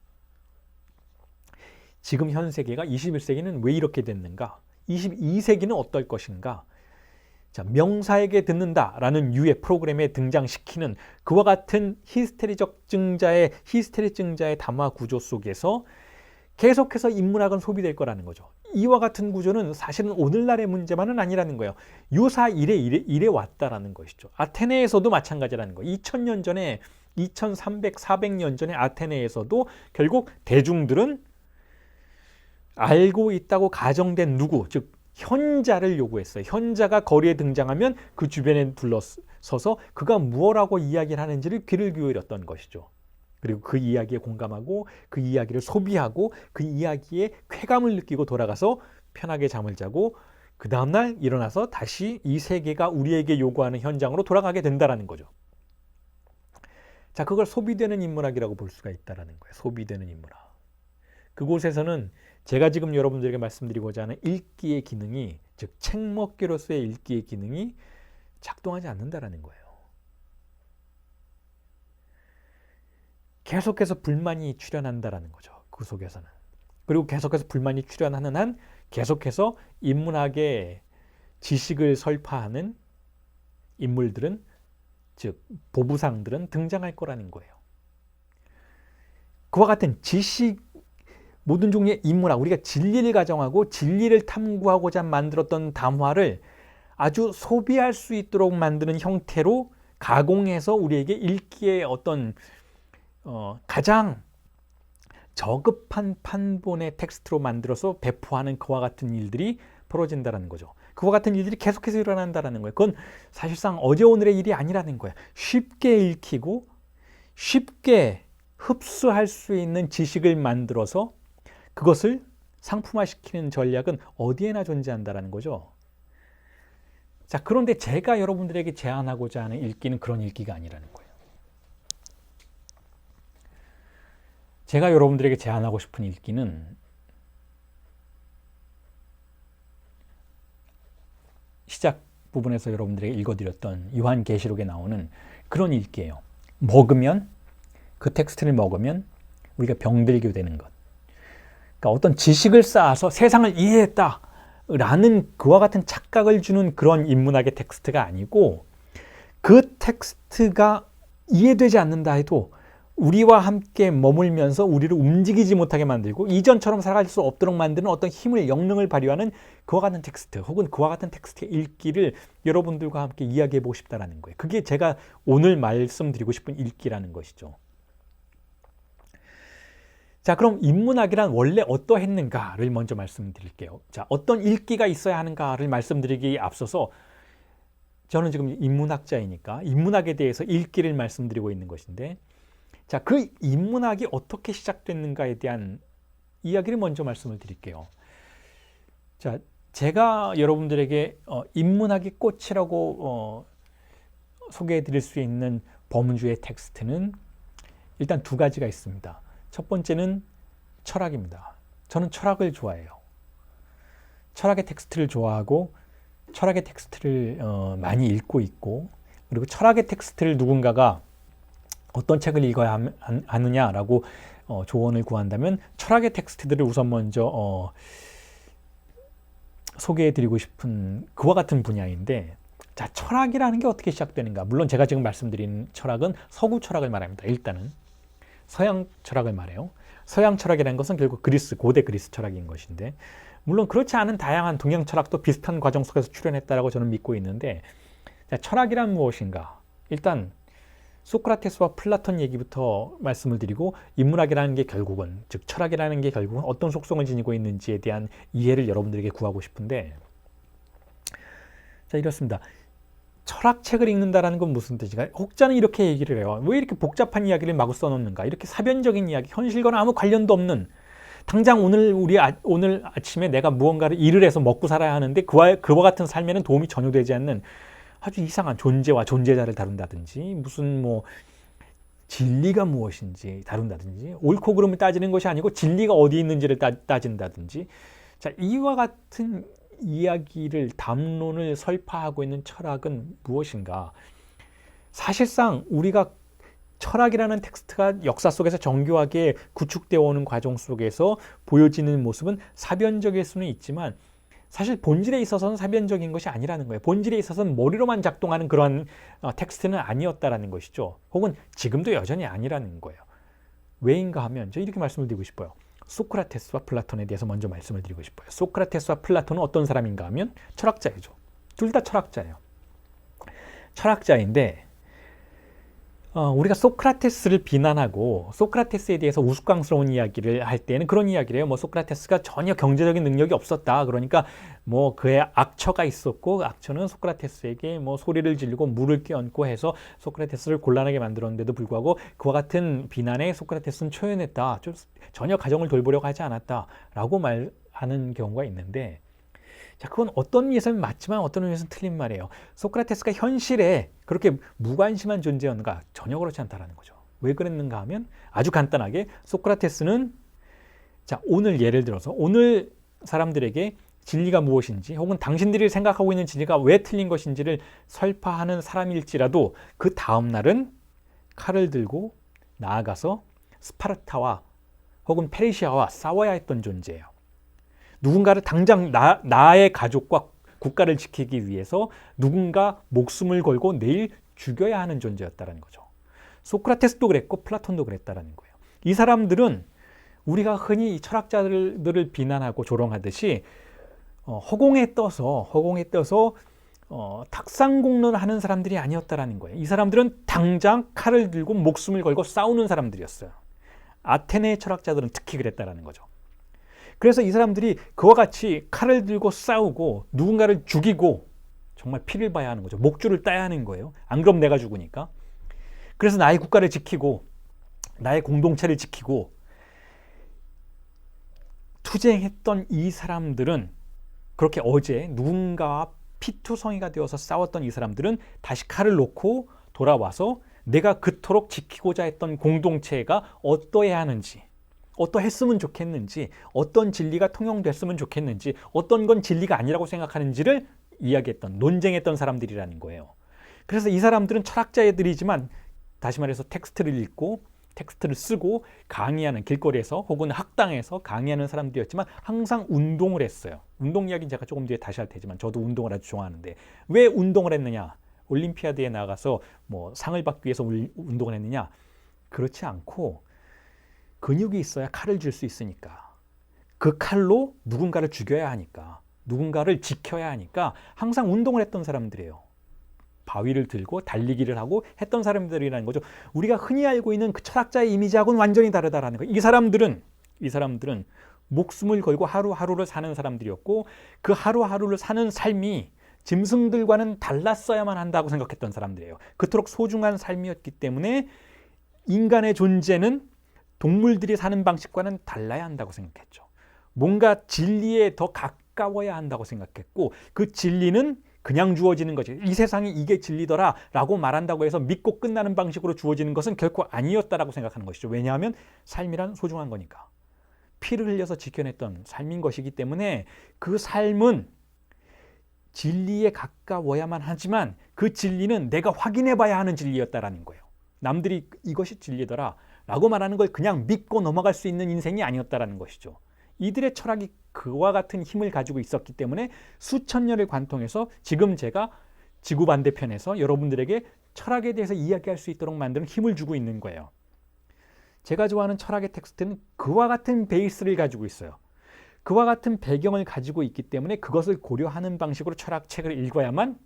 지금 현 세계가 21세기는 왜 이렇게 됐는가? 22세기는 어떨 것인가? 자, 명사에게 듣는다라는 유의 프로그램에 등장시키는 그와 같은 히스테리 증자의 담화 구조 속에서 계속해서 인문학은 소비될 거라는 거죠. 이와 같은 구조는 사실은 오늘날의 문제만은 아니라는 거예요. 유사 이래 왔다라는 것이죠. 아테네에서도 마찬가지라는 거예요. 2000년 전에 2300, 400년 전에 아테네에서도 결국 대중들은 알고 있다고 가정된 누구, 즉 현자를 요구했어요. 현자가 거리에 등장하면 그 주변에 둘러서서 그가 무엇라고 이야기를 하는지를 귀를 기울였던 것이죠. 그리고 그 이야기에 공감하고 그 이야기를 소비하고 그 이야기에 쾌감을 느끼고 돌아가서 편하게 잠을 자고 그 다음날 일어나서 다시 이 세계가 우리에게 요구하는 현장으로 돌아가게 된다는 거죠. 자, 그걸 소비되는 인문학이라고 볼 수가 있다는 거예요. 소비되는 인문학. 그곳에서는 제가 지금 여러분들에게 말씀드리고자 하는 읽기의 기능이, 즉 책먹기로서의 읽기의 기능이 작동하지 않는다는 거예요. 계속해서 불만이 출현한다는 거죠. 그 속에서는. 그리고 계속해서 불만이 출현하는 한 계속해서 인문학의 지식을 설파하는 인물들은, 즉 보부상들은 등장할 거라는 거예요. 그와 같은 지식, 모든 종류의 인문학, 우리가 진리를 가정하고 진리를 탐구하고자 만들었던 담화를 아주 소비할 수 있도록 만드는 형태로 가공해서 우리에게 읽기의 어떤 가장 저급한 판본의 텍스트로 만들어서 배포하는 그와 같은 일들이 벌어진다는 거죠. 그와 같은 일들이 계속해서 일어난다는 거예요. 그건 사실상 어제 오늘의 일이 아니라는 거예요. 쉽게 읽히고 쉽게 흡수할 수 있는 지식을 만들어서 그것을 상품화시키는 전략은 어디에나 존재한다라는 거죠. 자, 그런데 제가 여러분들에게 제안하고자 하는 읽기는 그런 읽기가 아니라는 거예요. 제가 여러분들에게 제안하고 싶은 읽기는 시작 부분에서 여러분들에게 읽어드렸던 요한계시록에 나오는 그런 읽기예요. 먹으면, 그 텍스트를 먹으면 우리가 병들게 되는 것. 그러니까 어떤 지식을 쌓아서 세상을 이해했다 라는 그와 같은 착각을 주는 그런 인문학의 텍스트가 아니고, 그 텍스트가 이해되지 않는다 해도 우리와 함께 머물면서 우리를 움직이지 못하게 만들고 이전처럼 살아갈 수 없도록 만드는 어떤 힘을, 영능을 발휘하는 그와 같은 텍스트, 혹은 그와 같은 텍스트의 읽기를 여러분들과 함께 이야기해 보고 싶다는 거예요. 그게 제가 오늘 말씀드리고 싶은 읽기라는 것이죠. 자, 그럼 인문학이란 원래 어떠했는가를 먼저 말씀드릴게요. 자, 어떤 읽기가 있어야 하는가를 말씀드리기에 앞서서 저는 지금 인문학자이니까 인문학에 대해서 읽기를 말씀드리고 있는 것인데, 자, 그 인문학이 어떻게 시작됐는가에 대한 이야기를 먼저 말씀을 드릴게요. 자, 제가 여러분들에게 인문학의 꽃이라고 소개해 드릴 수 있는 범주의 텍스트는 일단 두 가지가 있습니다. 첫 번째는 철학입니다. 저는 철학을 좋아해요. 철학의 tek스트를 좋아하고 철학의 텍스트를 많이 읽고 있고, 그리고 철학의 텍스트를 누군가가 어떤 책을 읽어야 하느냐라고 조언을 구한다면 철학의 텍스트들을 우선 먼저 소개해드리고 싶은 그와 같은 분야인데, 자, 철학이라는 게 어떻게 시작되는가? 물론 제가 지금 말씀드린 철학은 서구 철학을 말합니다. 일단은 서양 철학을 말해요. 서양 철학이라는 것은 결국 그리스, 고대 그리스 철학인 것인데, 물론 그렇지 않은 다양한 동양 철학도 비슷한 과정 속에서 출현했다라고 저는 믿고 있는데, 자, 철학이란 무엇인가? 일단 소크라테스와 플라톤 얘기부터 말씀을 드리고, 인문학이라는 게 결국은, 즉 철학이라는 게 결국은 어떤 속성을 지니고 있는지에 대한 이해를 여러분들에게 구하고 싶은데, 자, 이렇습니다. 철학책을 읽는다라는 건 무슨 뜻인가? 혹자는 이렇게 얘기를 해요. 왜 이렇게 복잡한 이야기를 마구 써놓는가? 이렇게 사변적인 이야기, 현실과는 아무 관련도 없는, 당장 오늘 아침에 내가 무언가를 일을 해서 먹고 살아야 하는데 그와 같은 삶에는 도움이 전혀 되지 않는 아주 이상한 존재와 존재자를 다룬다든지, 무슨 뭐 진리가 무엇인지 다룬다든지, 옳고 그름을 따지는 것이 아니고 진리가 어디 있는지를 따진다든지, 자, 이와 같은 이야기를, 담론을 설파하고 있는 철학은 무엇인가? 사실상 우리가 철학이라는 텍스트가 역사 속에서 정교하게 구축되어 오는 과정 속에서 보여지는 모습은 사변적일 수는 있지만, 사실 본질에 있어서는 사변적인 것이 아니라는 거예요. 본질에 있어서는 머리로만 작동하는 그런 텍스트는 아니었다라는 것이죠. 혹은 지금도 여전히 아니라는 거예요. 왜인가 하면 저 이렇게 말씀을 드리고 싶어요. 소크라테스와 플라톤에 대해서 먼저 말씀을 드리고 싶어요. 소크라테스와 플라톤은 어떤 사람인가 하면 철학자이죠. 둘 다 철학자예요. 철학자인데 우리가 소크라테스를 비난하고 소크라테스에 대해서 우스꽝스러운 이야기를 할 때는 그런 이야기를 해요. 뭐 소크라테스가 전혀 경제적인 능력이 없었다. 그러니까 뭐 그의 악처가 있었고, 악처는 소크라테스에게 뭐 소리를 지르고 물을 끼얹고 해서 소크라테스를 곤란하게 만들었는데도 불구하고 그와 같은 비난에 소크라테스는 초연했다. 전혀 가정을 돌보려고 하지 않았다라고 말하는 경우가 있는데, 자, 그건 어떤 의미에서는 맞지만 어떤 의미에서는 틀린 말이에요. 소크라테스가 현실에 그렇게 무관심한 존재였는가? 전혀 그렇지 않다라는 거죠. 왜 그랬는가 하면 아주 간단하게 소크라테스는, 자, 오늘 예를 들어서 오늘 사람들에게 진리가 무엇인지, 혹은 당신들이 생각하고 있는 진리가 왜 틀린 것인지를 설파하는 사람일지라도 그 다음 날은 칼을 들고 나아가서 스파르타와 혹은 페르시아와 싸워야 했던 존재예요. 누군가를 당장 나의 가족과 국가를 지키기 위해서 누군가 목숨을 걸고 내일 죽여야 하는 존재였다는 거죠. 소크라테스도 그랬고 플라톤도 그랬다는 거예요. 이 사람들은 우리가 흔히 철학자들을 비난하고 조롱하듯이 허공에 떠서 탁상공론을 하는 사람들이 아니었다는 거예요. 이 사람들은 당장 칼을 들고 목숨을 걸고 싸우는 사람들이었어요. 아테네의 철학자들은 특히 그랬다는 거죠. 그래서 이 사람들이 그와 같이 칼을 들고 싸우고 누군가를 죽이고 정말 피를 봐야 하는 거죠. 목줄을 따야 하는 거예요. 안 그럼 내가 죽으니까. 그래서 나의 국가를 지키고 나의 공동체를 지키고 투쟁했던 이 사람들은, 그렇게 어제 누군가와 피투성이가 되어서 싸웠던 이 사람들은 다시 칼을 놓고 돌아와서 내가 그토록 지키고자 했던 공동체가 어떠해야 하는지, 어떠했으면 좋겠는지, 어떤 진리가 통용됐으면 좋겠는지, 어떤 건 진리가 아니라고 생각하는지를 이야기했던, 논쟁했던 사람들이라는 거예요. 그래서 이 사람들은 철학자들이지만, 다시 말해서 텍스트를 읽고 텍스트를 쓰고 강의하는, 길거리에서 혹은 학당에서 강의하는 사람들이었지만 항상 운동을 했어요. 운동 이야기는 제가 조금 뒤에 다시 할 테지만 저도 운동을 아주 좋아하는데, 왜 운동을 했느냐? 올림피아드에 나가서 뭐 상을 받기 위해서 운동을 했느냐? 그렇지 않고 근육이 있어야 칼을 쥘 수 있으니까, 그 칼로 누군가를 죽여야 하니까, 누군가를 지켜야 하니까 항상 운동을 했던 사람들이에요. 바위를 들고 달리기를 하고 했던 사람들이라는 거죠. 우리가 흔히 알고 있는 그 철학자의 이미지하고는 완전히 다르다라는 거예요. 이 사람들은 목숨을 걸고 하루하루를 사는 사람들이었고, 그 하루하루를 사는 삶이 짐승들과는 달랐어야만 한다고 생각했던 사람들이에요. 그토록 소중한 삶이었기 때문에 인간의 존재는 동물들이 사는 방식과는 달라야 한다고 생각했죠. 뭔가 진리에 더 가까워야 한다고 생각했고, 그 진리는 그냥 주어지는 거지. 이 세상이 이게 진리더라 라고 말한다고 해서 믿고 끝나는 방식으로 주어지는 것은 결코 아니었다라고 생각하는 것이죠. 왜냐하면 삶이란 소중한 거니까. 피를 흘려서 지켜냈던 삶인 것이기 때문에 그 삶은 진리에 가까워야만 하지만, 그 진리는 내가 확인해 봐야 하는 진리였다라는 거예요. 남들이 이것이 진리더라 라고 말하는 걸 그냥 믿고 넘어갈 수 있는 인생이 아니었다라는 것이죠. 이들의 철학이 그와 같은 힘을 가지고 있었기 때문에 수천 년을 관통해서 지금 제가 지구 반대편에서 여러분들에게 철학에 대해서 이야기할 수 있도록 만드는 힘을 주고 있는 거예요. 제가 좋아하는 철학의 텍스트는 그와 같은 베이스를 가지고 있어요. 그와 같은 배경을 가지고 있기 때문에 그것을 고려하는 방식으로 철학책을 읽어야만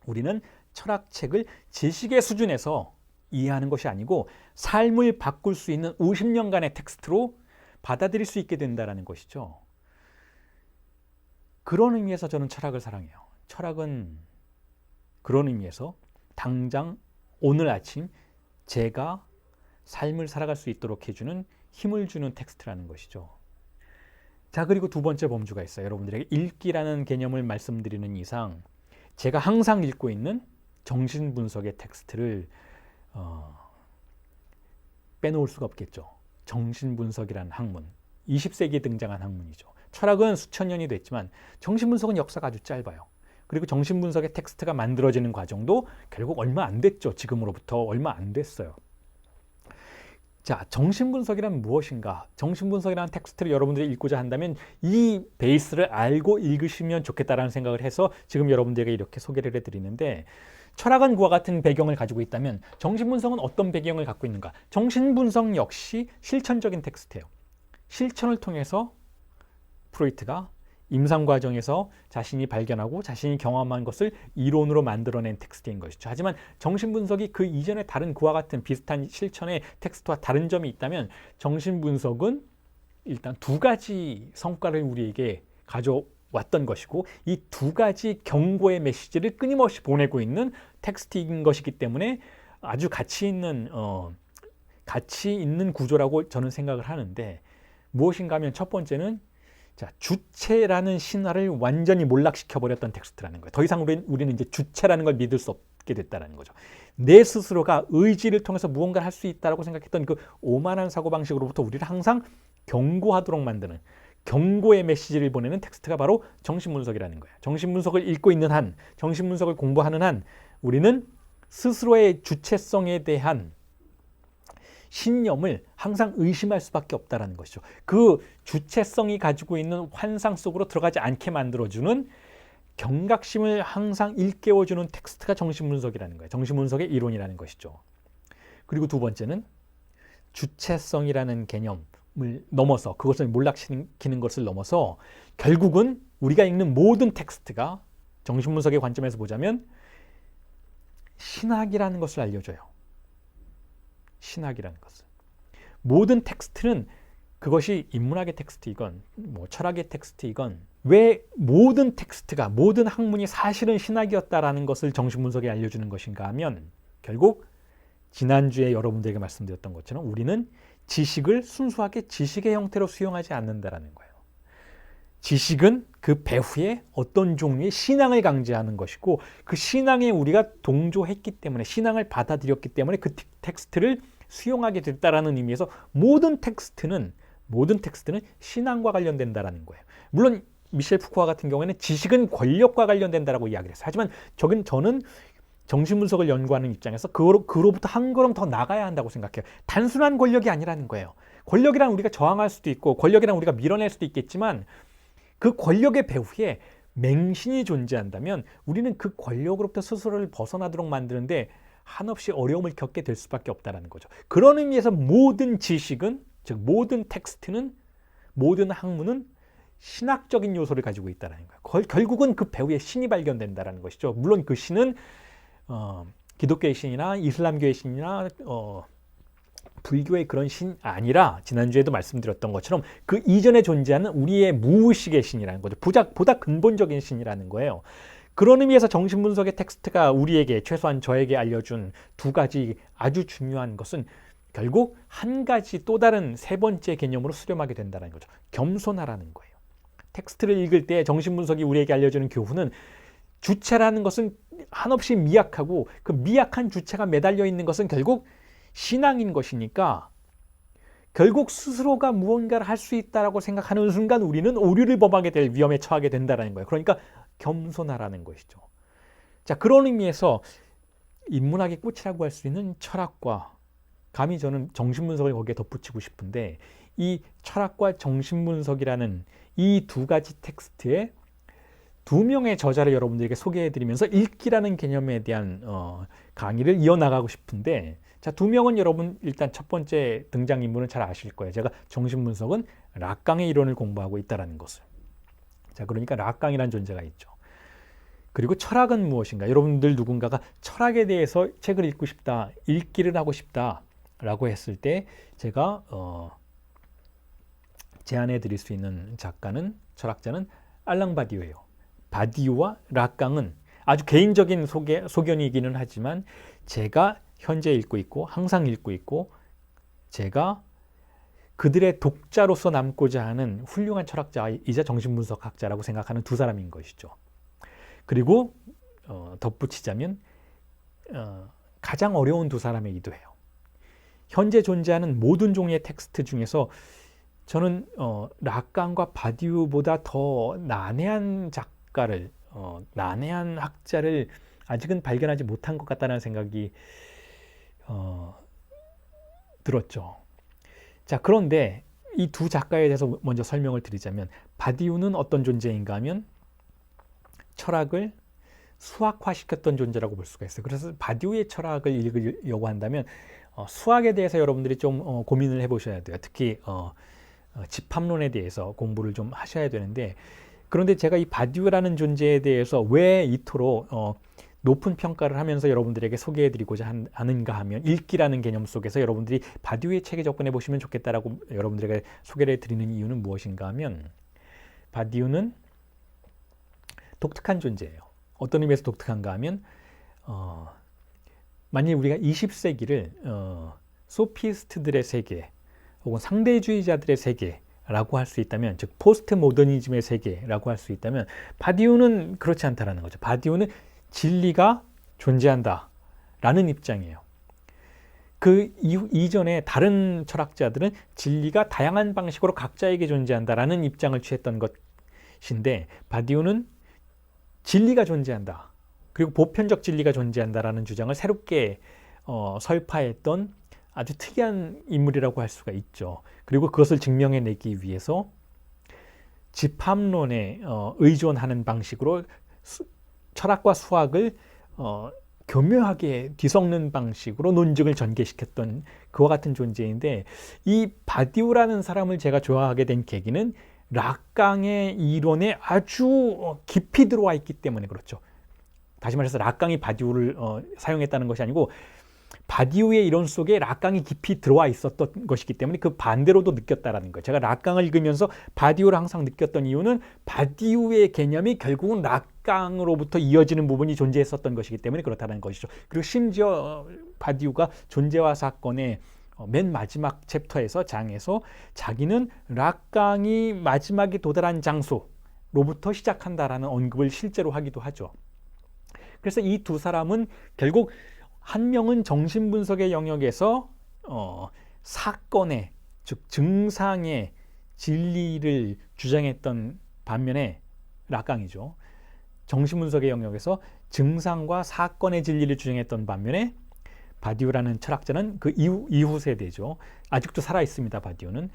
우리는 철학책을 지식의 수준에서 이해하는 것이 아니고 삶을 바꿀 수 있는 50년간의 텍스트로 받아들일 수 있게 된다는 것이죠. 그런 의미에서 저는 철학을 사랑해요. 철학은 그런 의미에서 당장 오늘 아침 제가 삶을 살아갈 수 있도록 해주는 힘을 주는 텍스트라는 것이죠. 자, 그리고 두 번째 범주가 있어요. 여러분들에게 읽기라는 개념을 말씀드리는 이상 제가 항상 읽고 있는 정신분석의 텍스트를 빼놓을 수가 없겠죠. 정신분석이라는 학문, 20세기에 등장한 학문이죠. 철학은 수천 년이 됐지만 정신분석은 역사가 아주 짧아요. 그리고 정신분석의 텍스트가 만들어지는 과정도 결국 얼마 안 됐죠. 지금으로부터 얼마 안 됐어요. 자, 정신분석이란 무엇인가? 정신분석이라는 텍스트를 여러분들이 읽고자 한다면 이 베이스를 알고 읽으시면 좋겠다라는 생각을 해서 지금 여러분들에게 이렇게 소개를 해드리는데, 철학은 그와 같은 배경을 가지고 있다면 정신분석은 어떤 배경을 갖고 있는가? 정신분석 역시 실천적인 텍스트예요. 실천을 통해서 프로이트가 임상 과정에서 자신이 발견하고 자신이 경험한 것을 이론으로 만들어낸 텍스트인 것이죠. 하지만 정신분석이 그 이전에 다른 그와 같은 비슷한 실천의 텍스트와 다른 점이 있다면, 정신분석은 일단 두 가지 성과를 우리에게 가져왔던 것이고, 이 두 가지 경고의 메시지를 끊임없이 보내고 있는 텍스트인 것이기 때문에 아주 가치 있는 구조라고 저는 생각을 하는데, 무엇인가 하면 첫 번째는, 자, 주체라는 신화를 완전히 몰락시켜버렸던 텍스트라는 거예요. 더 이상 우리는 이제 주체라는 걸 믿을 수 없게 됐다는 거죠. 내 스스로가 의지를 통해서 무언가를 할 수 있다고 생각했던 그 오만한 사고방식으로부터 우리를 항상 경고하도록 만드는, 경고의 메시지를 보내는 텍스트가 바로 정신분석이라는 거예요. 정신분석을 읽고 있는 한, 정신분석을 공부하는 한 우리는 스스로의 주체성에 대한 신념을 항상 의심할 수밖에 없다는 것이죠. 그 주체성이 가지고 있는 환상 속으로 들어가지 않게 만들어주는, 경각심을 항상 일깨워주는 텍스트가 정신분석이라는 거예요. 정신분석의 이론이라는 것이죠. 그리고 두 번째는 주체성이라는 개념을 넘어서, 그것을 몰락시키는 것을 넘어서 결국은 우리가 읽는 모든 텍스트가 정신분석의 관점에서 보자면 신학이라는 것을 알려줘요. 신학이라는 것을. 모든 텍스트는, 그것이 인문학의 텍스트이건 뭐 철학의 텍스트이건, 왜 모든 텍스트가, 모든 학문이 사실은 신학이었다라는 것을 정신분석이 알려주는 것인가 하면, 결국 지난주에 여러분들에게 말씀드렸던 것처럼 우리는 지식을 순수하게 지식의 형태로 수용하지 않는다라는 거예요. 지식은 그 배후에 어떤 종류의 신앙을 강제하는 것이고 그 신앙에 우리가 동조했기 때문에 신앙을 받아들였기 때문에 그 텍스트를 수용하게 됐다라는 의미에서 모든 텍스트는 신앙과 관련된다라는 거예요. 물론 미셸 푸코와 같은 경우에는 지식은 권력과 관련된다라고 이야기를 했어요. 하지만 저는 정신분석을 연구하는 입장에서 그로부터 한 걸음 더 나가야 한다고 생각해요. 단순한 권력이 아니라는 거예요. 권력이란 우리가 저항할 수도 있고 권력이란 우리가 밀어낼 수도 있겠지만 그 권력의 배후에 맹신이 존재한다면 우리는 그 권력으로부터 스스로를 벗어나도록 만드는데 한없이 어려움을 겪게 될 수밖에 없다는 거죠. 그런 의미에서 모든 지식은, 즉 모든 텍스트는, 모든 학문은 신학적인 요소를 가지고 있다는 거예요. 결국은 그 배후에 신이 발견된다는 것이죠. 물론 그 신은 기독교의 신이나 이슬람교의 신이나 불교의 그런 신이 아니라 지난주에도 말씀드렸던 것처럼 그 이전에 존재하는 우리의 무의식의 신이라는 거죠. 보다 근본적인 신이라는 거예요. 그런 의미에서 정신분석의 텍스트가 우리에게, 최소한 저에게 알려준 두 가지 아주 중요한 것은 결국 한 가지 또 다른 세 번째 개념으로 수렴하게 된다는 거죠. 겸손하라는 거예요. 텍스트를 읽을 때 정신분석이 우리에게 알려주는 교훈은 주체라는 것은 한없이 미약하고 그 미약한 주체가 매달려 있는 것은 결국 신앙인 것이니까 결국 스스로가 무언가를 할 수 있다라고 생각하는 순간 우리는 오류를 범하게 될 위험에 처하게 된다는 거예요. 그러니까 겸손하라는 것이죠. 자, 그런 의미에서 인문학의 꽃이라고 할 수 있는 철학과, 감히 저는 정신분석을 거기에 덧붙이고 싶은데, 이 철학과 정신분석이라는 이 두 가지 텍스트에 두 명의 저자를 여러분들에게 소개해드리면서 읽기라는 개념에 대한 강의를 이어나가고 싶은데, 자, 두 명은 여러분 일단 첫 번째 등장인물은 잘 아실 거예요. 제가 정신분석은 락강의 이론을 공부하고 있다는 것을. 자, 그러니까 락강이라는 존재가 있죠. 그리고 철학은 무엇인가? 여러분들 누군가가 철학에 대해서 책을 읽고 싶다, 읽기를 하고 싶다라고 했을 때 제가 제안해 드릴 수 있는 철학자는 알랑 바디우예요. 바디우와 락강은 아주 개인적인 소견이기는 하지만 제가 현재 읽고 있고 항상 읽고 있고 제가 그들의 독자로서 남고자 하는 훌륭한 철학자이자 정신분석학자라고 생각하는 두 사람인 것이죠. 그리고 덧붙이자면 가장 어려운 두 사람이기도 해요. 현재 존재하는 모든 종류의 텍스트 중에서 저는 락강과 바디우보다 더 난해한 작가를, 난해한 학자를 아직은 발견하지 못한 것 같다는 생각이 들었죠. 자, 그런데 이 두 작가에 대해서 먼저 설명을 드리자면, 바디우는 어떤 존재인가 하면 철학을 수학화시켰던 존재라고 볼 수가 있어요. 그래서 바디우의 철학을 읽으려고 한다면 수학에 대해서 여러분들이 좀 고민을 해보셔야 돼요. 특히 집합론에 대해서 공부를 좀 하셔야 되는데, 그런데 제가 이 바디우라는 존재에 대해서 왜 이토록 높은 평가를 하면서 여러분들에게 소개해드리고자 하는가 하면, 읽기라는 개념 속에서 여러분들이 바디우의 책에 접근해 보시면 좋겠다라고 여러분들에게 소개를 해드리는 이유는 무엇인가 하면, 바디우는 독특한 존재예요. 어떤 의미에서 독특한가 하면 만일 우리가 20세기를 소피스트들의 세계 혹은 상대주의자들의 세계라고 할 수 있다면, 즉 포스트 모더니즘의 세계라고 할 수 있다면, 바디우는 그렇지 않다라는 거죠. 바디우는 진리가 존재한다 라는 입장이에요. 그 이전에 다른 철학자들은 진리가 다양한 방식으로 각자에게 존재한다라는 입장을 취했던 것인데, 바디우는 진리가 존재한다, 그리고 보편적 진리가 존재한다라는 주장을 새롭게 설파했던 아주 특이한 인물이라고 할 수가 있죠. 그리고 그것을 증명해내기 위해서 집합론에 의존하는 방식으로 철학과 수학을 교묘하게 뒤섞는 방식으로 논증을 전개시켰던 그와 같은 존재인데, 이 바디우라는 사람을 제가 좋아하게 된 계기는 락강의 이론에 아주 깊이 들어와 있기 때문에 그렇죠. 다시 말해서 락강이 바디우를 사용했다는 것이 아니고 바디우의 이론 속에 락강이 깊이 들어와 있었던 것이기 때문에 그 반대로도 느꼈다라는 거예요. 제가 락강을 읽으면서 바디우를 항상 느꼈던 이유는 바디우의 개념이 결국은 락강으로부터 이어지는 부분이 존재했었던 것이기 때문에 그렇다는 것이죠. 그리고 심지어 바디우가 존재와 사건의 맨 마지막 챕터에서 장에서 자기는 락강이 마지막에 도달한 장소로부터 시작한다라는 언급을 실제로 하기도 하죠. 그래서 이 두 사람은 결국 한 명은 정신분석의 영역에서 사건의 즉 증상의 진리를 주장했던 반면에 락강이죠. 정신분석의 영역에서 증상과 사건의 진리를 주장했던 반면에 바디우라는 철학자는 그 이후 세대죠. 아직도 살아 있습니다. 바디우는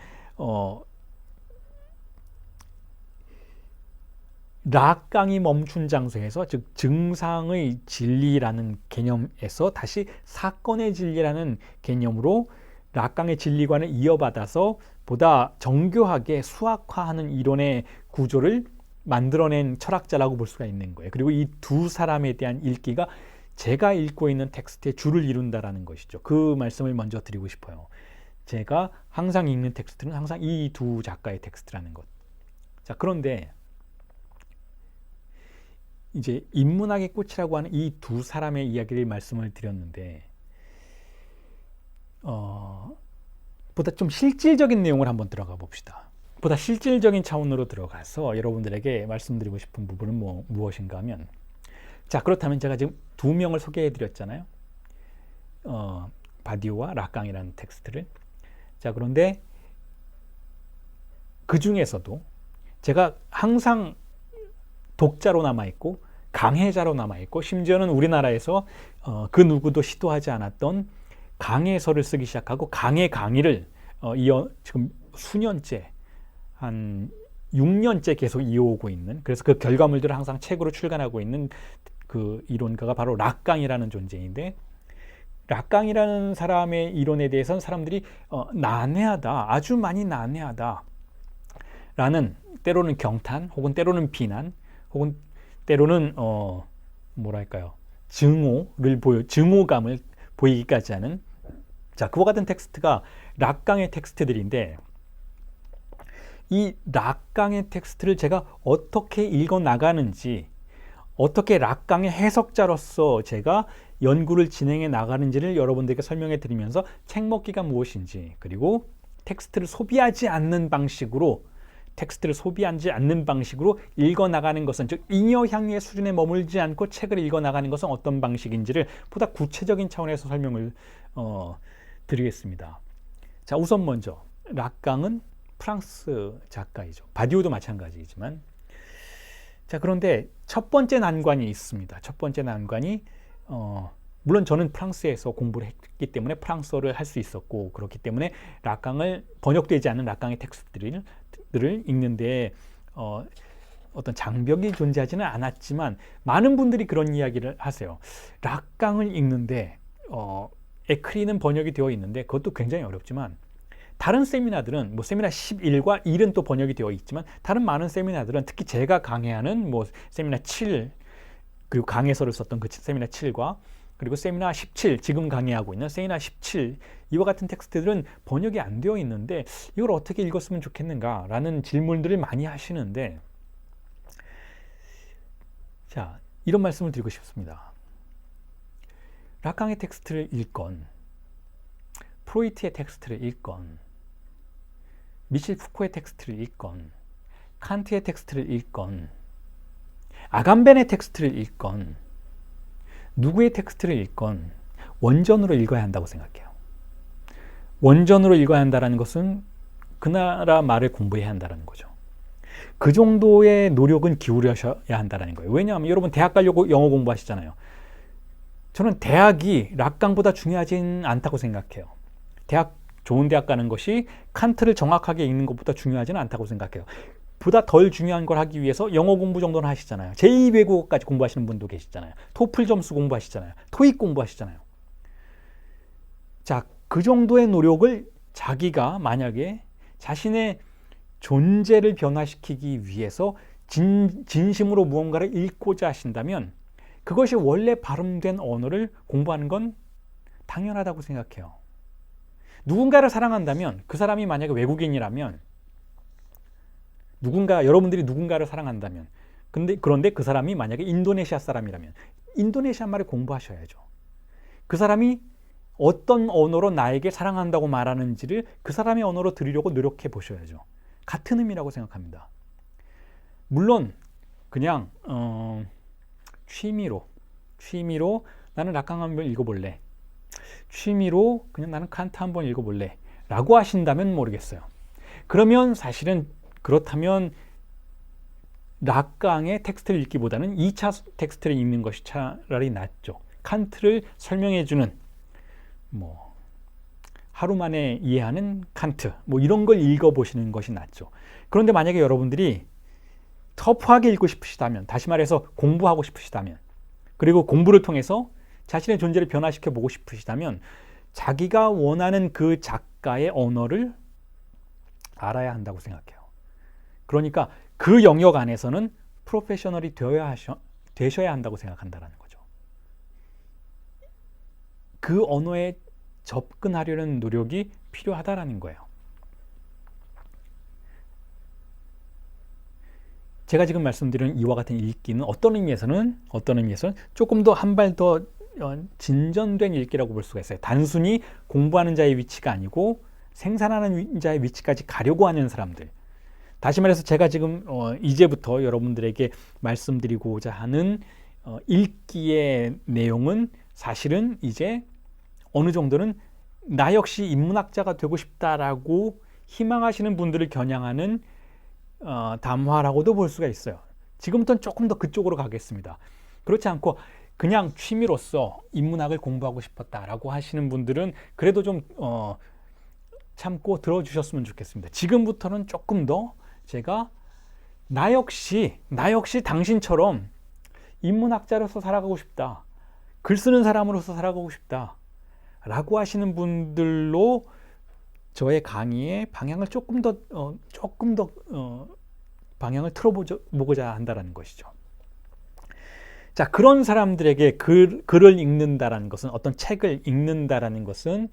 락강이 멈춘 장소에서 즉 증상의 진리라는 개념에서 다시 사건의 진리라는 개념으로 락강의 진리관을 이어받아서 보다 정교하게 수학화하는 이론의 구조를 만들어낸 철학자라고 볼 수가 있는 거예요. 그리고 이 두 사람에 대한 읽기가 제가 읽고 있는 텍스트의 줄을 이룬다라는 것이죠. 그 말씀을 먼저 드리고 싶어요. 제가 항상 읽는 텍스트는 항상 이 두 작가의 텍스트라는 것. 자, 그런데 이제 인문학의 꽃이라고 하는 이 두 사람의 이야기를 말씀을 드렸는데 보다 좀 실질적인 내용을 한번 들어가 봅시다. 보다 실질적인 차원으로 들어가서 여러분들에게 말씀드리고 싶은 부분은 무엇인가 하면, 자, 그렇다면 제가 지금 두 명을 소개해 드렸잖아요. 바디우와 락강이라는 텍스트를. 자, 그런데 그 중에서도 제가 항상 독자로 남아있고 강해자로 남아있고 심지어는 우리나라에서 그 누구도 시도하지 않았던 강해서를 쓰기 시작하고 강해 강의를 지금 수년째 한 6년째 계속 이어오고 있는, 그래서 그 결과물들을 항상 책으로 출간하고 있는 그 이론가가 바로 락강이라는 존재인데, 락강이라는 사람의 이론에 대해서는 사람들이 난해하다, 아주 많이 난해하다 라는, 때로는 경탄 혹은 때로는 비난 혹은 때로는 뭐랄까요, 증오감을 보이기까지 하는, 자, 그와 같은 텍스트가 락강의 텍스트들인데, 이 락강의 텍스트를 제가 어떻게 읽어 나가는지, 어떻게 락강의 해석자로서 제가 연구를 진행해 나가는지를 여러분들에게 설명해 드리면서 책먹기가 무엇인지, 그리고 텍스트를 소비하지 않는 방식으로 읽어 나가는 것은, 즉 잉여 향유의 수준에 머물지 않고 책을 읽어 나가는 것은 어떤 방식인지를 보다 구체적인 차원에서 설명을 드리겠습니다. 자, 우선 먼저 락강은 프랑스 작가이죠. 바디우도 마찬가지이지만, 자, 그런데 첫 번째 난관이 있습니다. 첫 번째 난관이 물론 저는 프랑스에서 공부를 했기 때문에 프랑스어를 할 수 있었고, 그렇기 때문에 락강을, 번역되지 않은 락강의 텍스트들을 읽는데 어떤 장벽이 존재하지는 않았지만, 많은 분들이 그런 이야기를 하세요. 락강을 읽는데 에크리는 번역이 되어 있는데 그것도 굉장히 어렵지만, 다른 세미나들은 세미나 11과 1은 또 번역이 되어 있지만, 다른 많은 세미나들은, 특히 제가 강해하는 세미나 7, 그리고 강해서를 썼던 그 세미나 7과 그리고 세미나 17, 지금 강의하고 있는 세미나 17, 이와 같은 텍스트들은 번역이 안 되어 있는데 이걸 어떻게 읽었으면 좋겠는가 라는 질문들을 많이 하시는데, 자, 이런 말씀을 드리고 싶습니다. 락강의 텍스트를 읽건, 프로이트의 텍스트를 읽건, 미셸 푸코의 텍스트를 읽건, 칸트의 텍스트를 읽건, 아감벤의 tek스트를 읽건, 누구의 텍스트를 읽건 원전으로 읽어야 한다고 생각해요. 원전으로 읽어야 한다는 것은 그 나라 말을 공부해야 한다는 거죠. 그 정도의 노력은 기울여야 한다는 거예요. 왜냐하면 여러분 대학 가려고 영어 공부하시잖아요. 저는 대학이 락강보다 중요하진 않다고 생각해요. 좋은 대학 가는 것이 칸트를 정확하게 읽는 것보다 중요하지는 않다고 생각해요. 보다 덜 중요한 걸 하기 위해서 영어 공부 정도는 하시잖아요. 제2외국어까지 공부하시는 분도 계시잖아요. 토플 점수 공부하시잖아요. 토익 공부하시잖아요. 자, 그 정도의 노력을 자기가 만약에 자신의 존재를 변화시키기 위해서 진심으로 무언가를 읽고자 하신다면, 그것이 원래 발음된 언어를 공부하는 건 당연하다고 생각해요. 누군가를 사랑한다면, 그 사람이 만약에 외국인이라면, 여러분들이 누군가를 사랑한다면, 그런데 그 사람이 만약에 인도네시아 사람이라면 인도네시아 말을 공부하셔야죠. 그 사람이 어떤 언어로 나에게 사랑한다고 말하는지를 그 사람의 언어로 들으려고 노력해 보셔야죠. 같은 의미라고 생각합니다. 물론 그냥 취미로 나는 락강 한번 읽어볼래, 취미로 그냥 나는 칸트 한번 읽어볼래 라고 하신다면 모르겠어요. 그러면 사실은 그렇다면 락강의 텍스트를 읽기보다는 2차 텍스트를 읽는 것이 차라리 낫죠. 칸트를 설명해주는 뭐 하루 만에 이해하는 칸트 뭐 이런 걸 읽어보시는 것이 낫죠. 그런데 만약에 여러분들이 터프하게 읽고 싶으시다면, 다시 말해서 공부하고 싶으시다면, 그리고 공부를 통해서 자신의 존재를 변화시켜 보고 싶으시다면 자기가 원하는 그 작가의 언어를 알아야 한다고 생각해요. 그러니까 그 영역 안에서는 프로페셔널이 되셔야 한다고 생각한다는 거죠. 그 언어에 접근하려는 노력이 필요하다라는 거예요. 제가 지금 말씀드린 이와 같은 읽기는 어떤 의미에서는 조금 더 한 발 더 진전된 읽기라고 볼 수가 있어요. 단순히 공부하는 자의 위치가 아니고 생산하는 자의 위치까지 가려고 하는 사람들. 다시 말해서 제가 지금 이제부터 여러분들에게 말씀드리고자 하는 읽기의 내용은 사실은 이제 어느 정도는 나 역시 인문학자가 되고 싶다라고 희망하시는 분들을 겨냥하는 담화라고도 볼 수가 있어요. 지금부터는 조금 더 그쪽으로 가겠습니다. 그렇지 않고 그냥 취미로서 인문학을 공부하고 싶었다라고 하시는 분들은 그래도 좀 참고 들어주셨으면 좋겠습니다. 지금부터는 조금 더 제가 나 역시 당신처럼 인문학자로서 살아가고 싶다, 글 쓰는 사람으로서 살아가고 싶다 라고 하시는 분들로 저의 강의의 방향을 조금 더 방향을 틀어보고자 한다는 것이죠. 자, 그런 사람들에게 글을 읽는다라는 것은, 어떤 책을 읽는다라는 것은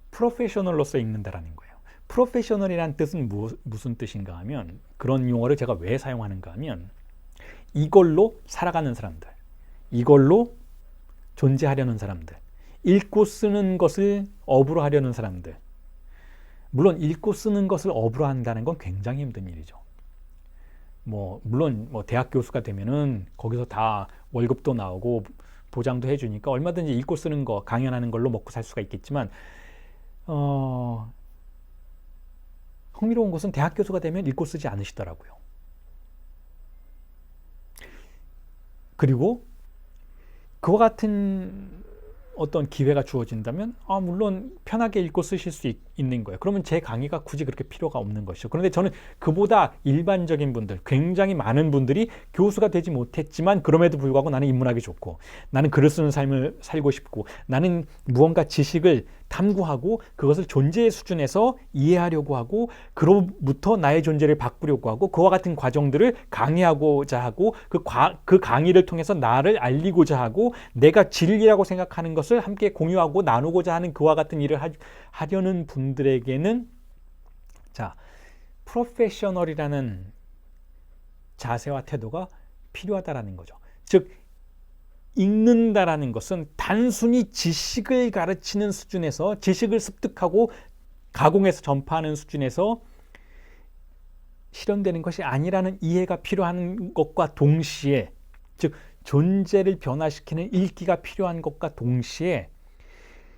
프로페셔널로서 읽는다라는 거예요. 프로페셔널이란 뜻은 무슨 뜻인가 하면, 그런 용어를 제가 왜 사용하는가 하면, 이걸로 살아가는 사람들, 이걸로 존재하려는 사람들, 읽고 쓰는 것을 업으로 하려는 사람들. 물론 읽고 쓰는 것을 업으로 한다는 건 굉장히 힘든 일이죠. 물론 대학 교수가 되면은 거기서 다 월급도 나오고 보장도 해주니까 얼마든지 읽고 쓰는 거, 강연하는 걸로 먹고 살 수가 있겠지만 흥미로운 것은 대학 교수가 되면 읽고 쓰지 않으시더라고요. 그리고 그와 같은 어떤 기회가 주어진다면 물론 편하게 읽고 쓰실 수 있는 거예요. 그러면 제 강의가 굳이 그렇게 필요가 없는 것이죠. 그런데 저는 그보다 일반적인 분들, 굉장히 많은 분들이 교수가 되지 못했지만 그럼에도 불구하고 나는 인문학이 좋고, 나는 글을 쓰는 삶을 살고 싶고, 나는 무언가 지식을 탐구하고 그것을 존재의 수준에서 이해하려고 하고, 그로부터 나의 존재를 바꾸려고 하고, 그와 같은 과정들을 강의하고자 하고, 그 강의를 통해서 나를 알리고자 하고, 내가 진리라고 생각하는 것을 함께 공유하고 나누고자 하는 그와 같은 일을 하려는 분들에게는, 자, 프로페셔널이라는 자세와 태도가 필요하다라는 거죠. 즉, 읽는다라는 것은 단순히 지식을 가르치는 수준에서, 지식을 습득하고 가공해서 전파하는 수준에서 실현되는 것이 아니라는 이해가 필요한 것과 동시에, 즉 존재를 변화시키는 읽기가 필요한 것과 동시에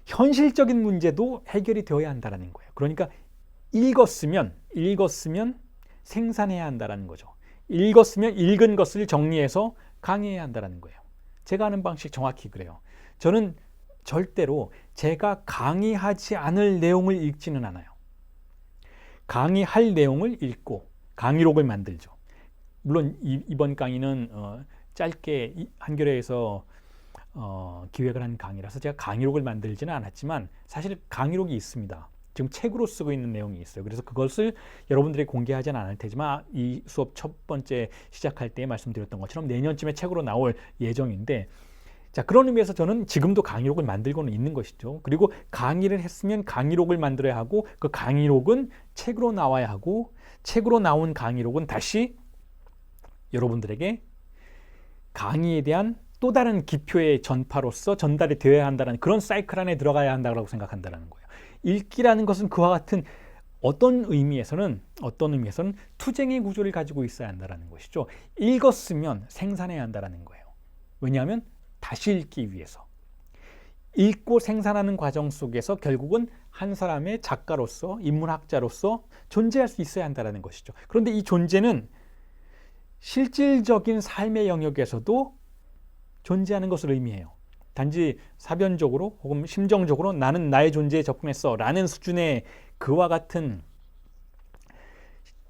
현실적인 문제도 해결이 되어야 한다는 거예요. 그러니까 읽었으면 생산해야 한다는 거죠. 읽었으면 읽은 것을 정리해서 강의해야 한다는 거예요. 제가 하는 방식 정확히 그래요. 저는 절대로 제가 강의하지 않을 내용을 읽지는 않아요. 강의할 내용을 읽고 강의록을 만들죠. 물론 이번 강의는 짧게 한겨레에서 기획을 한 강의라서 제가 강의록을 만들지는 않았지만 사실 강의록이 있습니다. 지금 책으로 쓰고 있는 내용이 있어요. 그래서 그것을 여러분들에게 공개하지는 않을 테지만 이 수업 첫 번째 시작할 때 말씀드렸던 것처럼 내년쯤에 책으로 나올 예정인데, 자, 그런 의미에서 저는 지금도 강의록을 만들고는 있는 것이죠. 그리고 강의를 했으면 강의록을 만들어야 하고, 그 강의록은 책으로 나와야 하고, 책으로 나온 강의록은 다시 여러분들에게 강의에 대한 또 다른 기표의 전파로서 전달이 되어야 한다는 그런 사이클 안에 들어가야 한다고 생각한다는 거예요. 읽기라는 것은 그와 같은 어떤 의미에서는 투쟁의 구조를 가지고 있어야 한다는 것이죠. 읽었으면 생산해야 한다는 거예요. 왜냐하면 다시 읽기 위해서. 읽고 생산하는 과정 속에서 결국은 한 사람의 작가로서, 인문학자로서 존재할 수 있어야 한다는 것이죠. 그런데 이 존재는 실질적인 삶의 영역에서도 존재하는 것을 의미해요. 단지 사변적으로 혹은 심정적으로 나는 나의 존재에 접근했어 라는 수준의 그와 같은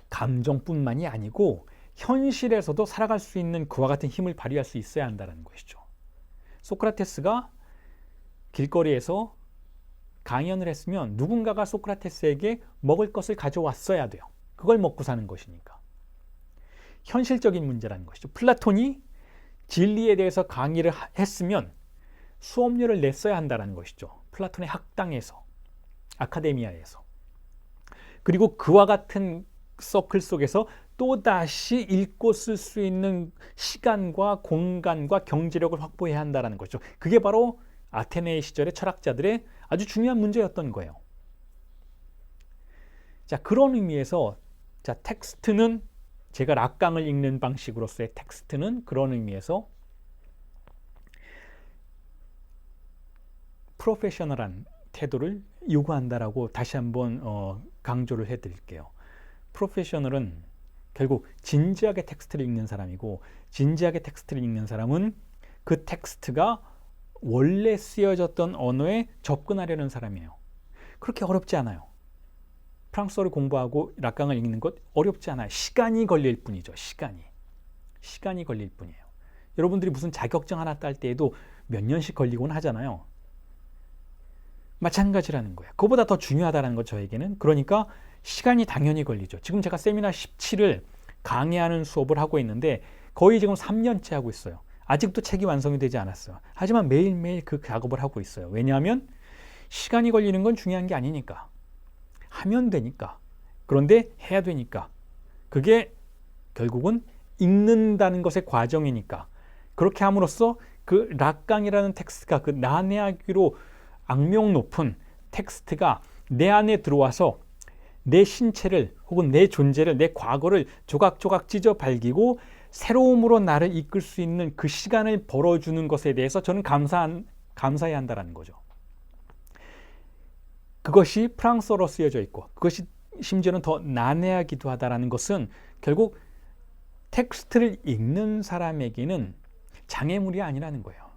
감정뿐만이 아니고 현실에서도 살아갈 수 있는 그와 같은 힘을 발휘할 수 있어야 한다는 것이죠. 소크라테스가 길거리에서 강연을 했으면 누군가가 소크라테스에게 먹을 것을 가져왔어야 돼요. 그걸 먹고 사는 것이니까. 현실적인 문제라는 것이죠. 플라톤이 진리에 대해서 강의를 했으면 수업료를 냈어야 한다는 것이죠. 플라톤의 학당에서, 아카데미아에서. 그리고 그와 같은 서클 속에서 또다시 읽고 쓸 수 있는 시간과 공간과 경제력을 확보해야 한다는 것이죠. 그게 바로 아테네 시절의 철학자들의 아주 중요한 문제였던 거예요. 자, 그런 의미에서 텍스트는 제가 락강을 읽는 방식으로서의 텍스트는 그런 의미에서 프로페셔널한 태도를 요구한다라고 다시 한번 강조를 해드릴게요. 프로페셔널은 결국 진지하게 텍스트를 읽는 사람이고, 진지하게 텍스트를 읽는 사람은 그 텍스트가 원래 쓰여졌던 언어에 접근하려는 사람이에요. 그렇게 어렵지 않아요. 프랑스어를 공부하고 락강을 읽는 것 어렵지 않아요. 시간이 걸릴 뿐이죠. 시간이 걸릴 뿐이에요. 여러분들이 무슨 자격증 하나 딸 때에도 몇 년씩 걸리곤 하잖아요. 마찬가지라는 거예요. 그거보다 더 중요하다는 거 저에게는. 그러니까 시간이 당연히 걸리죠. 지금 제가 세미나 17을 강의하는 수업을 하고 있는데 거의 지금 3년째 하고 있어요. 아직도 책이 완성이 되지 않았어요. 하지만 매일매일 그 작업을 하고 있어요. 왜냐하면 시간이 걸리는 건 중요한 게 아니니까. 하면 되니까. 그런데 해야 되니까. 그게 결국은 읽는다는 것의 과정이니까. 그렇게 함으로써 그 락강이라는 텍스트가 그 난해하기로 악명 높은 텍스트가 내 안에 들어와서 내 신체를 혹은 내 존재를, 내 과거를 조각조각 찢어 발기고 새로움으로 나를 이끌 수 있는 그 시간을 벌어주는 것에 대해서 저는 감사해야 한다는 거죠. 그것이 프랑스어로 쓰여져 있고 그것이 심지어는 더 난해하기도 하다는 것은 결국 텍스트를 읽는 사람에게는 장애물이 아니라는 거예요.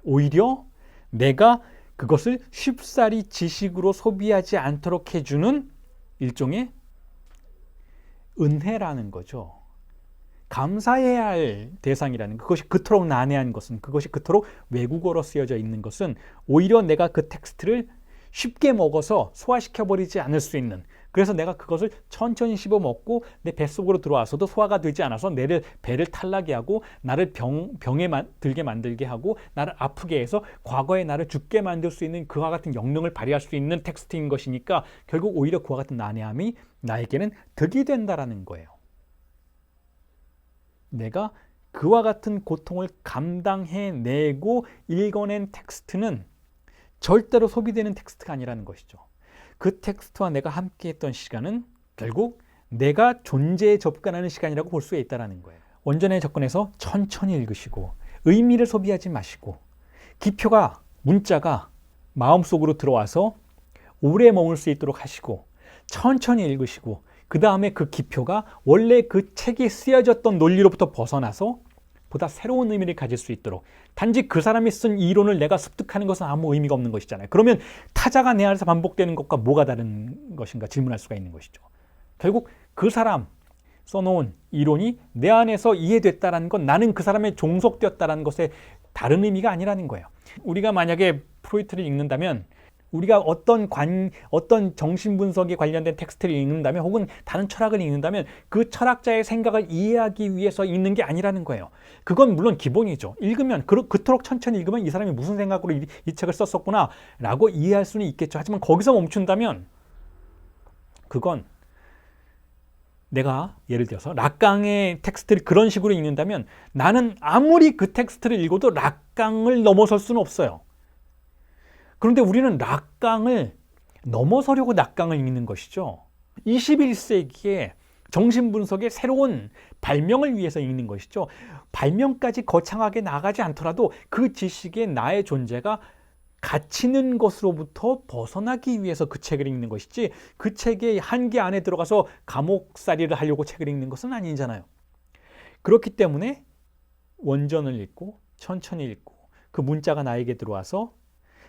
오히려 내가 그것을 쉽사리 지식으로 소비하지 않도록 해주는 일종의 은혜라는 거죠. 감사해야 할 대상이라는 그것이 그토록 난해한 것은, 그것이 그토록 외국어로 쓰여져 있는 것은 오히려 내가 그 텍스트를 쉽게 먹어서 소화시켜버리지 않을 수 있는, 그래서 내가 그것을 천천히 씹어먹고 내 뱃속으로 들어와서도 소화가 되지 않아서 배를 탈나게 하고 나를 병에 들게 만들게 하고 나를 아프게 해서 과거의 나를 죽게 만들 수 있는 그와 같은 영능을 발휘할 수 있는 텍스트인 것이니까 결국 오히려 그와 같은 난해함이 나에게는 득이 된다라는 거예요. 내가 그와 같은 고통을 감당해내고 읽어낸 텍스트는 절대로 소비되는 텍스트가 아니라는 것이죠. 그 텍스트와 내가 함께했던 시간은 결국 내가 존재에 접근하는 시간이라고 볼 수 있다는 거예요. 원전에 접근해서 천천히 읽으시고 의미를 소비하지 마시고 기표가, 문자가 마음속으로 들어와서 오래 머물 수 있도록 하시고 천천히 읽으시고 그 다음에 그 기표가 원래 그 책에 쓰여졌던 논리로부터 벗어나서 보다 새로운 의미를 가질 수 있도록, 단지 그 사람이 쓴 이론을 내가 습득하는 것은 아무 의미가 없는 것이잖아요. 그러면 타자가 내 안에서 반복되는 것과 뭐가 다른 것인가 질문할 수가 있는 것이죠. 결국 그 사람 써놓은 이론이 내 안에서 이해됐다는 건 나는 그 사람에 종속되었다는 것에 다른 의미가 아니라는 거예요. 우리가 만약에 프로이트를 읽는다면, 우리가 어떤 정신분석에 관련된 텍스트를 읽는다면 혹은 다른 철학을 읽는다면 그 철학자의 생각을 이해하기 위해서 읽는 게 아니라는 거예요. 그건 물론 기본이죠. 읽으면 그토록 천천히 읽으면 이 사람이 무슨 생각으로 이 책을 썼었구나 라고 이해할 수는 있겠죠. 하지만 거기서 멈춘다면 그건 내가 예를 들어서 락강의 텍스트를 그런 식으로 읽는다면 나는 아무리 그 텍스트를 읽어도 락강을 넘어설 수는 없어요. 그런데 우리는 락강을 넘어서려고 락강을 읽는 것이죠. 21세기에 정신분석의 새로운 발명을 위해서 읽는 것이죠. 발명까지 거창하게 나가지 않더라도 그 지식에 나의 존재가 갇히는 것으로부터 벗어나기 위해서 그 책을 읽는 것이지, 그 책의 한계 안에 들어가서 감옥살이를 하려고 책을 읽는 것은 아니잖아요. 그렇기 때문에 원전을 읽고 천천히 읽고 그 문자가 나에게 들어와서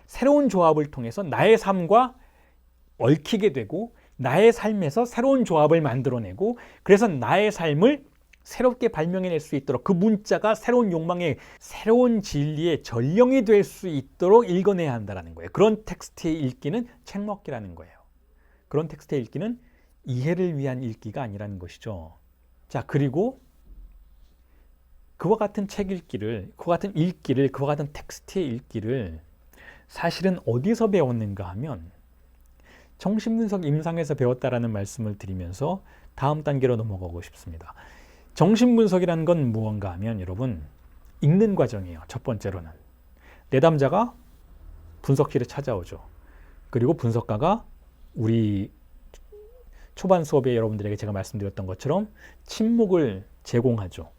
새로운 조합을 통해서 나의 삶과 얽히게 되고 나의 삶에서 새로운 조합을 만들어내고, 그래서 나의 삶을 새롭게 발명해낼 수 있도록 그 문자가 새로운 욕망의, 새로운 진리의 전령이 될 수 있도록 읽어내야 한다는 거예요. 그런 텍스트의 읽기는 책먹기라는 거예요. 그런 텍스트의 읽기는 이해를 위한 읽기가 아니라는 것이죠. 자, 그리고 그와 같은 책 읽기를, 그와 같은 읽기를, 그와 같은 텍스트의 읽기를 사실은 어디서 배웠는가 하면 정신분석 임상에서 배웠다라는 말씀을 드리면서 다음 단계로 넘어가고 싶습니다. 정신분석이라는 건 무언가 하면 여러분, 읽는 과정이에요. 첫 번째로는 내담자가 분석실에 찾아오죠. 그리고 분석가가 우리 초반 수업에 여러분들에게 제가 말씀드렸던 것처럼 침묵을 제공하죠.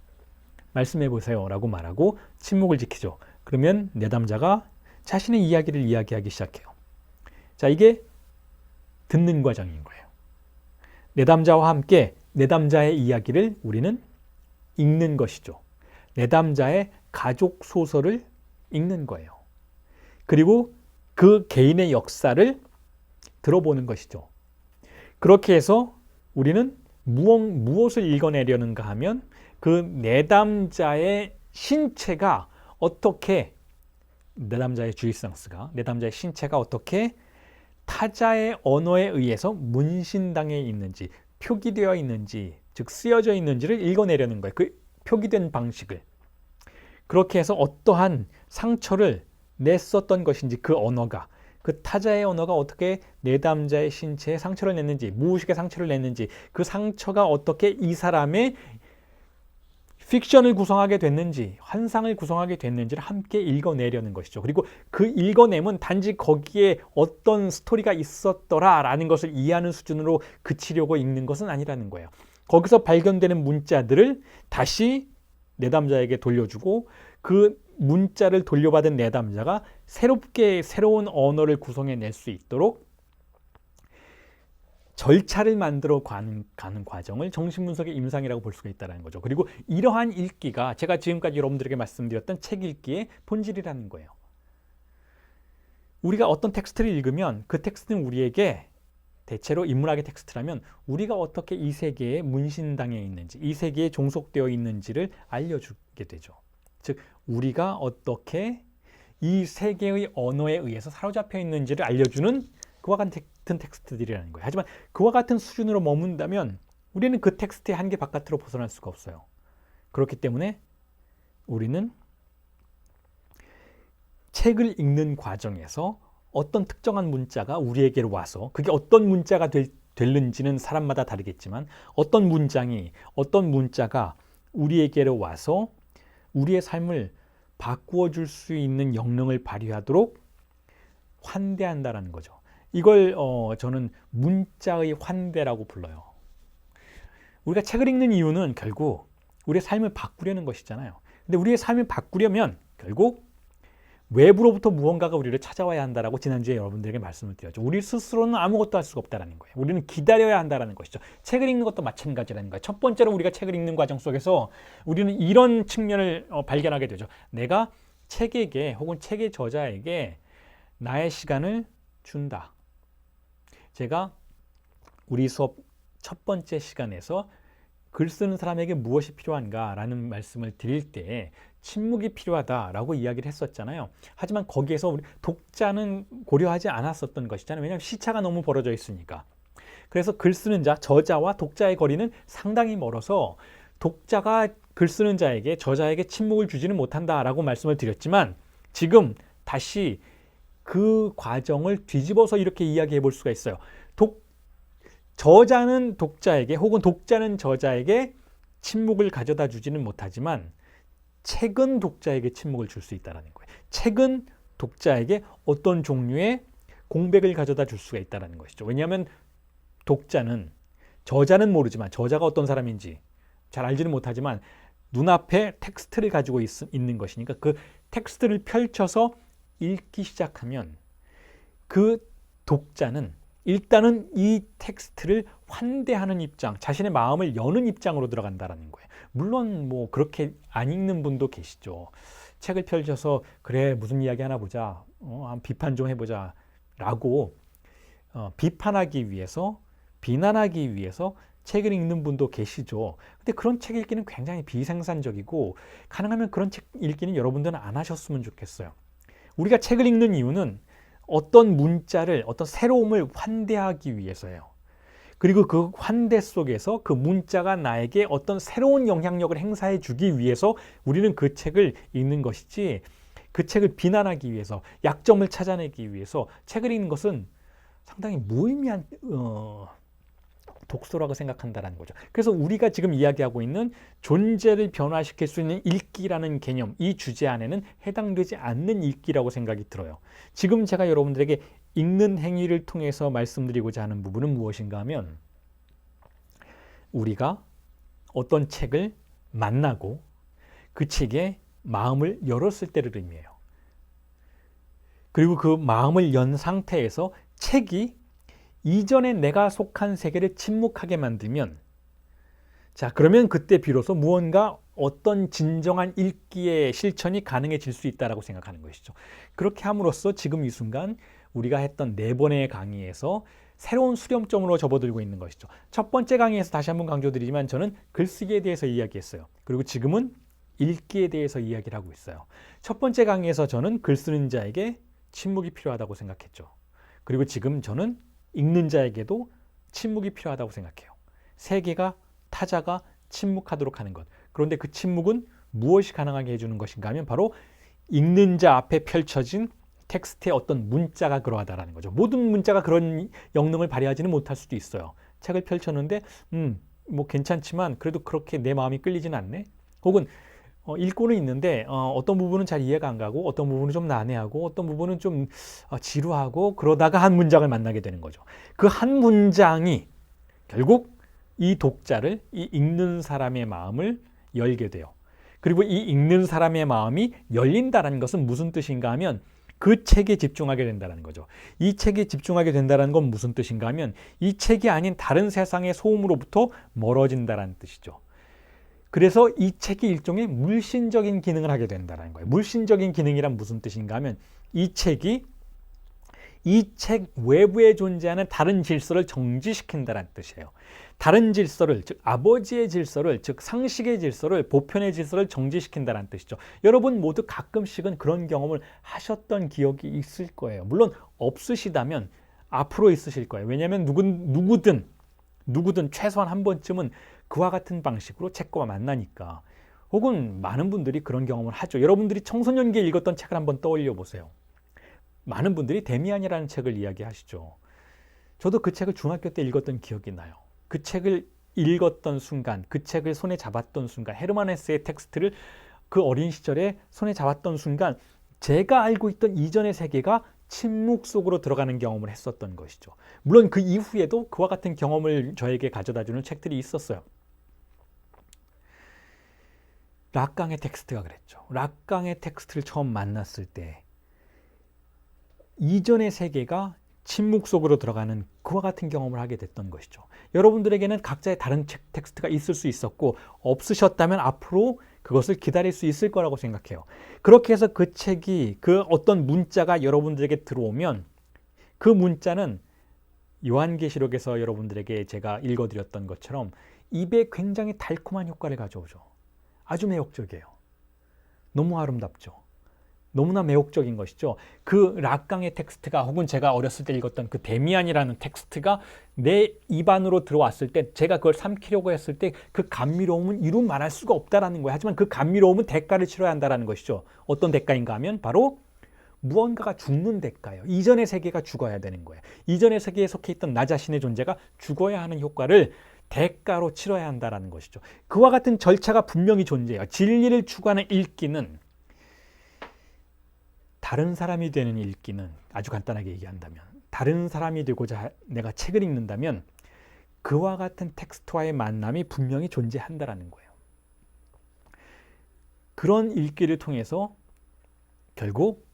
말씀해 보세요 라고 말하고 침묵을 지키죠. 그러면 내담자가 자신의 이야기를 이야기하기 시작해요. 자, 이게 듣는 과정인 거예요. 내담자와 함께 내담자의 이야기를 우리는 읽는 것이죠. 내담자의 가족 소설을 읽는 거예요. 그리고 그 개인의 역사를 들어보는 것이죠. 그렇게 해서 우리는 무엇을 읽어내려는가 하면 그 내담자의 신체가 어떻게, 내담자의 주의성스가, 내담자의 신체가 어떻게 타자의 언어에 의해서 문신당해 있는지, 표기되어 있는지, 즉 쓰여져 있는지를 읽어내려는 거예요. 그 표기된 방식을. 그렇게 해서 어떠한 상처를 냈었던 것인지, 그 언어가, 그 타자의 언어가 어떻게 내담자의 신체에 상처를 냈는지, 무의식의 상처를 냈는지, 그 상처가 어떻게 이 사람의 픽션을 구성하게 됐는지, 환상을 구성하게 됐는지를 함께 읽어내려는 것이죠. 그리고 그 읽어냄은 단지 거기에 어떤 스토리가 있었더라라는 것을 이해하는 수준으로 그치려고 읽는 것은 아니라는 거예요. 거기서 발견되는 문자들을 다시 내담자에게 돌려주고, 그 문자를 돌려받은 내담자가 새롭게 새로운 언어를 구성해낼 수 있도록 절차를 만들어 가는 과정을 정신분석의 임상이라고 볼 수가 있다는 거죠. 그리고 이러한 읽기가 제가 지금까지 여러분들에게 말씀드렸던 책 읽기의 본질이라는 거예요. 우리가 어떤 텍스트를 읽으면 그 텍스트는 우리에게, 대체로 인문학의 텍스트라면 우리가 어떻게 이 세계에 문신당해 있는지, 이 세계에 종속되어 있는지를 알려주게 되죠. 즉, 우리가 어떻게 이 세계의 언어에 의해서 사로잡혀 있는지를 알려주는 그와 같은 텍스트들이라는 거예요. 하지만 그와 같은 수준으로 머문다면 우리는 그 텍스트의 한계 바깥으로 벗어날 수가 없어요. 그렇기 때문에 우리는 책을 읽는 과정에서 어떤 특정한 문자가 우리에게로 와서, 그게 어떤 문자가 될는지는 사람마다 다르겠지만, 어떤 문자가 우리에게로 와서 우리의 삶을 바꾸어 줄 수 있는 역량을 발휘하도록 환대한다라는 거죠. 이걸 저는 문자의 환대라고 불러요. 우리가 책을 읽는 이유는 결국 우리의 삶을 바꾸려는 것이잖아요. 근데 우리의 삶을 바꾸려면 결국 외부로부터 무언가가 우리를 찾아와야 한다라고 지난주에 여러분들에게 말씀을 드렸죠. 우리 스스로는 아무것도 할 수가 없다는 거예요. 우리는 기다려야 한다는 것이죠. 책을 읽는 것도 마찬가지라는 거예요. 첫 번째로 우리가 책을 읽는 과정 속에서 우리는 이런 측면을 발견하게 되죠. 내가 책에게, 혹은 책의 저자에게 나의 시간을 준다. 제가 우리 수업 첫 번째 시간에서 글 쓰는 사람에게 무엇이 필요한가라는 말씀을 드릴 때 침묵이 필요하다라고 이야기를 했었잖아요. 하지만 거기에서 우리 독자는 고려하지 않았었던 것이잖아요. 왜냐하면 시차가 너무 벌어져 있으니까. 그래서 글 쓰는 자, 저자와 독자의 거리는 상당히 멀어서 독자가 글 쓰는 자에게, 저자에게 침묵을 주지는 못한다라고 말씀을 드렸지만, 지금 다시 그 과정을 뒤집어서 이렇게 이야기해 볼 수가 있어요. 저자는 독자에게 혹은 독자는 저자에게 침묵을 가져다 주지는 못하지만 책은 독자에게 침묵을 줄 수 있다는 거예요. 책은 독자에게 어떤 종류의 공백을 가져다 줄 수가 있다는 것이죠. 왜냐하면 독자는, 저자는 모르지만, 저자가 어떤 사람인지 잘 알지는 못하지만 눈앞에 텍스트를 가지고 있는 것이니까 그 텍스트를 펼쳐서 읽기 시작하면 그 독자는 일단은 이 텍스트를 환대하는 입장, 자신의 마음을 여는 입장으로 들어간다는 거예요. 물론 뭐 그렇게 안 읽는 분도 계시죠. 책을 펼쳐서 그래 무슨 이야기 하나 보자, 한 비판 좀 해보자 라고 비판하기 위해서, 비난하기 위해서 책을 읽는 분도 계시죠. 근데 그런 책 읽기는 굉장히 비생산적이고, 가능하면 그런 책 읽기는 여러분들은 안 하셨으면 좋겠어요. 우리가 책을 읽는 이유는 어떤 문자를, 어떤 새로움을 환대하기 위해서예요. 그리고 그 환대 속에서 그 문자가 나에게 어떤 새로운 영향력을 행사해 주기 위해서 우리는 그 책을 읽는 것이지, 그 책을 비난하기 위해서, 약점을 찾아내기 위해서 책을 읽는 것은 상당히 무의미한 독서라고 생각한다는 거죠. 그래서 우리가 지금 이야기하고 있는 존재를 변화시킬 수 있는 읽기라는 개념, 이 주제 안에는 해당되지 않는 읽기라고 생각이 들어요. 지금 제가 여러분들에게 읽는 행위를 통해서 말씀드리고자 하는 부분은 무엇인가 하면, 우리가 어떤 책을 만나고 그 책에 마음을 열었을 때를 의미해요. 그리고 그 마음을 연 상태에서 책이 이전에 내가 속한 세계를 침묵하게 만들면, 자, 그러면 그때 비로소 무언가 어떤 진정한 읽기의 실천이 가능해질 수 있다고 생각하는 것이죠. 그렇게 함으로써 지금 이 순간 우리가 했던 4번의 강의에서 새로운 수렴점으로 접어들고 있는 것이죠. 첫 번째 강의에서 다시 한번 강조드리지만 저는 글쓰기에 대해서 이야기했어요. 그리고 지금은 읽기에 대해서 이야기를 하고 있어요. 첫 번째 강의에서 저는 글 쓰는 자에게 침묵이 필요하다고 생각했죠. 그리고 지금 저는 읽는 자에게도 침묵이 필요하다고 생각해요. 세계가, 타자가 침묵하도록 하는 것. 그런데 그 침묵은 무엇이 가능하게 해주는 것인가 하면 바로 읽는 자 앞에 펼쳐진 텍스트의 어떤 문자가 그러하다라는 거죠. 모든 문자가 그런 영능을 발휘하지는 못할 수도 있어요. 책을 펼쳤는데 뭐 괜찮지만 그래도 그렇게 내 마음이 끌리진 않네. 혹은 읽고는 있는데 어떤 부분은 잘 이해가 안 가고, 어떤 부분은 좀 난해하고, 어떤 부분은 좀 지루하고, 그러다가 한 문장을 만나게 되는 거죠. 그 한 문장이 결국 이 독자를, 이 읽는 사람의 마음을 열게 돼요. 그리고 이 읽는 사람의 마음이 열린다는 것은 무슨 뜻인가 하면 그 책에 집중하게 된다는 거죠. 이 책에 집중하게 된다는 건 무슨 뜻인가 하면 이 책이 아닌 다른 세상의 소음으로부터 멀어진다는 뜻이죠. 그래서 이 책이 일종의 물신적인 기능을 하게 된다는 거예요. 물신적인 기능이란 무슨 뜻인가 하면 이 책이 이 책 외부에 존재하는 다른 질서를 정지시킨다는 뜻이에요. 다른 질서를, 즉 아버지의 질서를, 즉 상식의 질서를, 보편의 질서를 정지시킨다는 뜻이죠. 여러분 모두 가끔씩은 그런 경험을 하셨던 기억이 있을 거예요. 물론 없으시다면 앞으로 있으실 거예요. 왜냐하면 누구든 최소한 한 번쯤은 그와 같은 방식으로 책과 만나니까. 혹은 많은 분들이 그런 경험을 하죠. 여러분들이 청소년기에 읽었던 책을 한번 떠올려 보세요. 많은 분들이 데미안이라는 책을 이야기하시죠. 저도 그 책을 중학교 때 읽었던 기억이 나요. 그 책을 읽었던 순간, 그 책을 손에 잡았던 순간, 헤르만 헤세의 텍스트를 그 어린 시절에 손에 잡았던 순간 제가 알고 있던 이전의 세계가 침묵 속으로 들어가는 경험을 했었던 것이죠. 물론 그 이후에도 그와 같은 경험을 저에게 가져다주는 책들이 있었어요. 락강의 텍스트가 그랬죠. 락강의 텍스트를 처음 만났을 때 이전의 세계가 침묵 속으로 들어가는 그와 같은 경험을 하게 됐던 것이죠. 여러분들에게는 각자의 다른 텍스트가 있을 수 있었고 없으셨다면 앞으로 그것을 기다릴 수 있을 거라고 생각해요. 그렇게 해서 그 책이, 그 어떤 문자가 여러분들에게 들어오면 그 문자는 요한계시록에서 여러분들에게 제가 읽어드렸던 것처럼 입에 굉장히 달콤한 효과를 가져오죠. 아주 매혹적이에요. 너무 아름답죠. 너무나 매혹적인 것이죠. 그 락강의 텍스트가, 혹은 제가 어렸을 때 읽었던 그 데미안이라는 텍스트가 내 입안으로 들어왔을 때, 제가 그걸 삼키려고 했을 때 그 감미로움은 이루 말할 수가 없다라는 거예요. 하지만 그 감미로움은 대가를 치러야 한다는 것이죠. 어떤 대가인가 하면 바로 무언가가 죽는 대가예요. 이전의 세계가 죽어야 되는 거예요. 이전의 세계에 속해 있던 나 자신의 존재가 죽어야 하는 효과를 대가로 치러야 한다는 것이죠. 그와 같은 절차가 분명히 존재해요. 진리를 추구하는 읽기는, 다른 사람이 되는 읽기는, 아주 간단하게 얘기한다면 다른 사람이 되고자 내가 책을 읽는다면 그와 같은 텍스트와의 만남이 분명히 존재한다는 거예요. 그런 읽기를 통해서 결국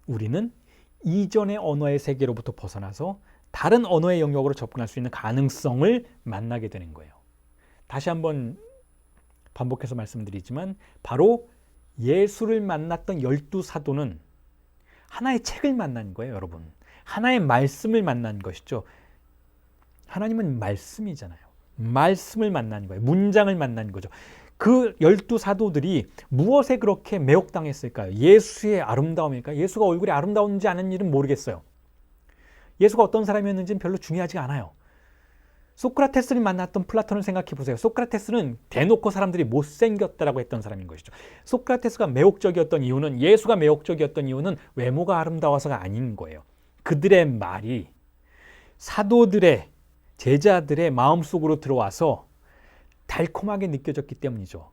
우리는 이전의 언어의 세계로부터 벗어나서 다른 언어의 영역으로 접근할 수 있는 가능성을 만나게 되는 거예요. 다시 한번 반복해서 말씀드리지만 바로 예수를 만났던 12사도는 하나의 책을 만난 거예요, 여러분. 하나의 말씀을 만난 것이죠. 하나님은 말씀이잖아요. 말씀을 만난 거예요. 문장을 만난 거죠. 그 12사도들이 무엇에 그렇게 매혹당했을까요? 예수의 아름다움일까요? 예수가 얼굴이 아름다운지 아는 일은 모르겠어요. 예수가 어떤 사람이었는지는 별로 중요하지 않아요. 소크라테스를 만났던 플라톤을 생각해 보세요. 소크라테스는 대놓고 사람들이 못생겼다라고 했던 사람인 것이죠. 소크라테스가 매혹적이었던 이유는, 예수가 매혹적이었던 이유는 외모가 아름다워서가 아닌 거예요. 그들의 말이 사도들의, 제자들의 마음속으로 들어와서 달콤하게 느껴졌기 때문이죠.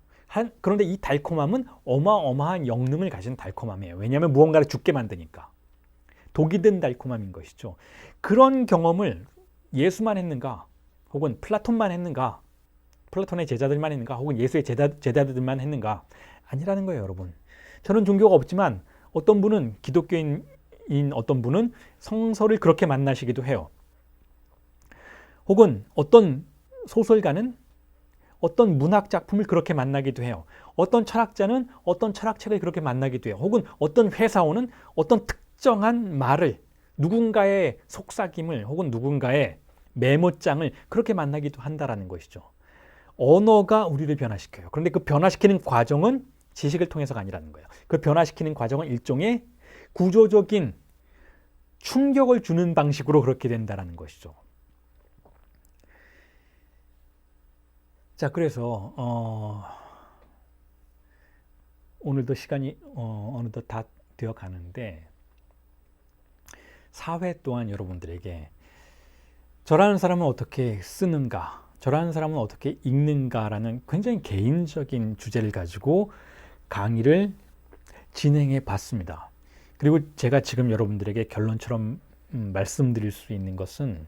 그런데 이 달콤함은 어마어마한 영능을 가진 달콤함이에요. 왜냐하면 무언가를 죽게 만드니까. 독이 든 달콤함인 것이죠. 그런 경험을 예수만 했는가? 혹은 플라톤만 했는가? 플라톤의 제자들만 했는가? 혹은 예수의 제자들만 했는가? 아니라는 거예요, 여러분. 저는 종교가 없지만 어떤 분은, 기독교인인 어떤 분은 성서를 그렇게 만나시기도 해요. 혹은 어떤 소설가는 어떤 문학 작품을 그렇게 만나기도 해요. 어떤 철학자는 어떤 철학책을 그렇게 만나기도 해요. 혹은 어떤 회사원은 어떤 특정한 말을, 누군가의 속삭임을 혹은 누군가의 메모장을 그렇게 만나기도 한다라는 것이죠. 언어가 우리를 변화시켜요. 그런데 그 변화시키는 과정은 지식을 통해서가 아니라는 거예요. 그 변화시키는 과정은 일종의 구조적인 충격을 주는 방식으로 그렇게 된다는 것이죠. 자, 그래서 오늘도 시간이 어느덧 다 되어 가는데, 사회 또한 여러분들에게 저라는 사람은 어떻게 쓰는가, 저라는 사람은 어떻게 읽는가라는 굉장히 개인적인 주제를 가지고 강의를 진행해 봤습니다. 그리고 제가 지금 여러분들에게 결론처럼 말씀드릴 수 있는 것은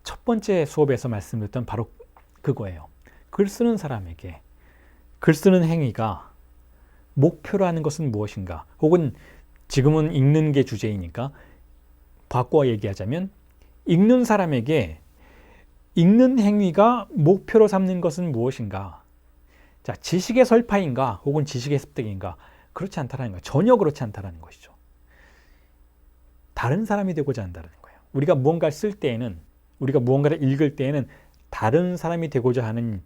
첫 번째 수업에서 말씀드렸던 바로 그거예요. 글 쓰는 사람에게 글 쓰는 행위가 목표로 하는 것은 무엇인가? 혹은 지금은 읽는 게 주제이니까 바꿔 얘기하자면, 읽는 사람에게 읽는 행위가 목표로 삼는 것은 무엇인가? 자, 지식의 설파인가? 혹은 지식의 습득인가? 그렇지 않다는 거예요. 전혀 그렇지 않다는 것이죠. 다른 사람이 되고자 한다는 거예요. 우리가 무언가를 쓸 때에는, 우리가 무언가를 읽을 때에는 다른 사람이 되고자 하는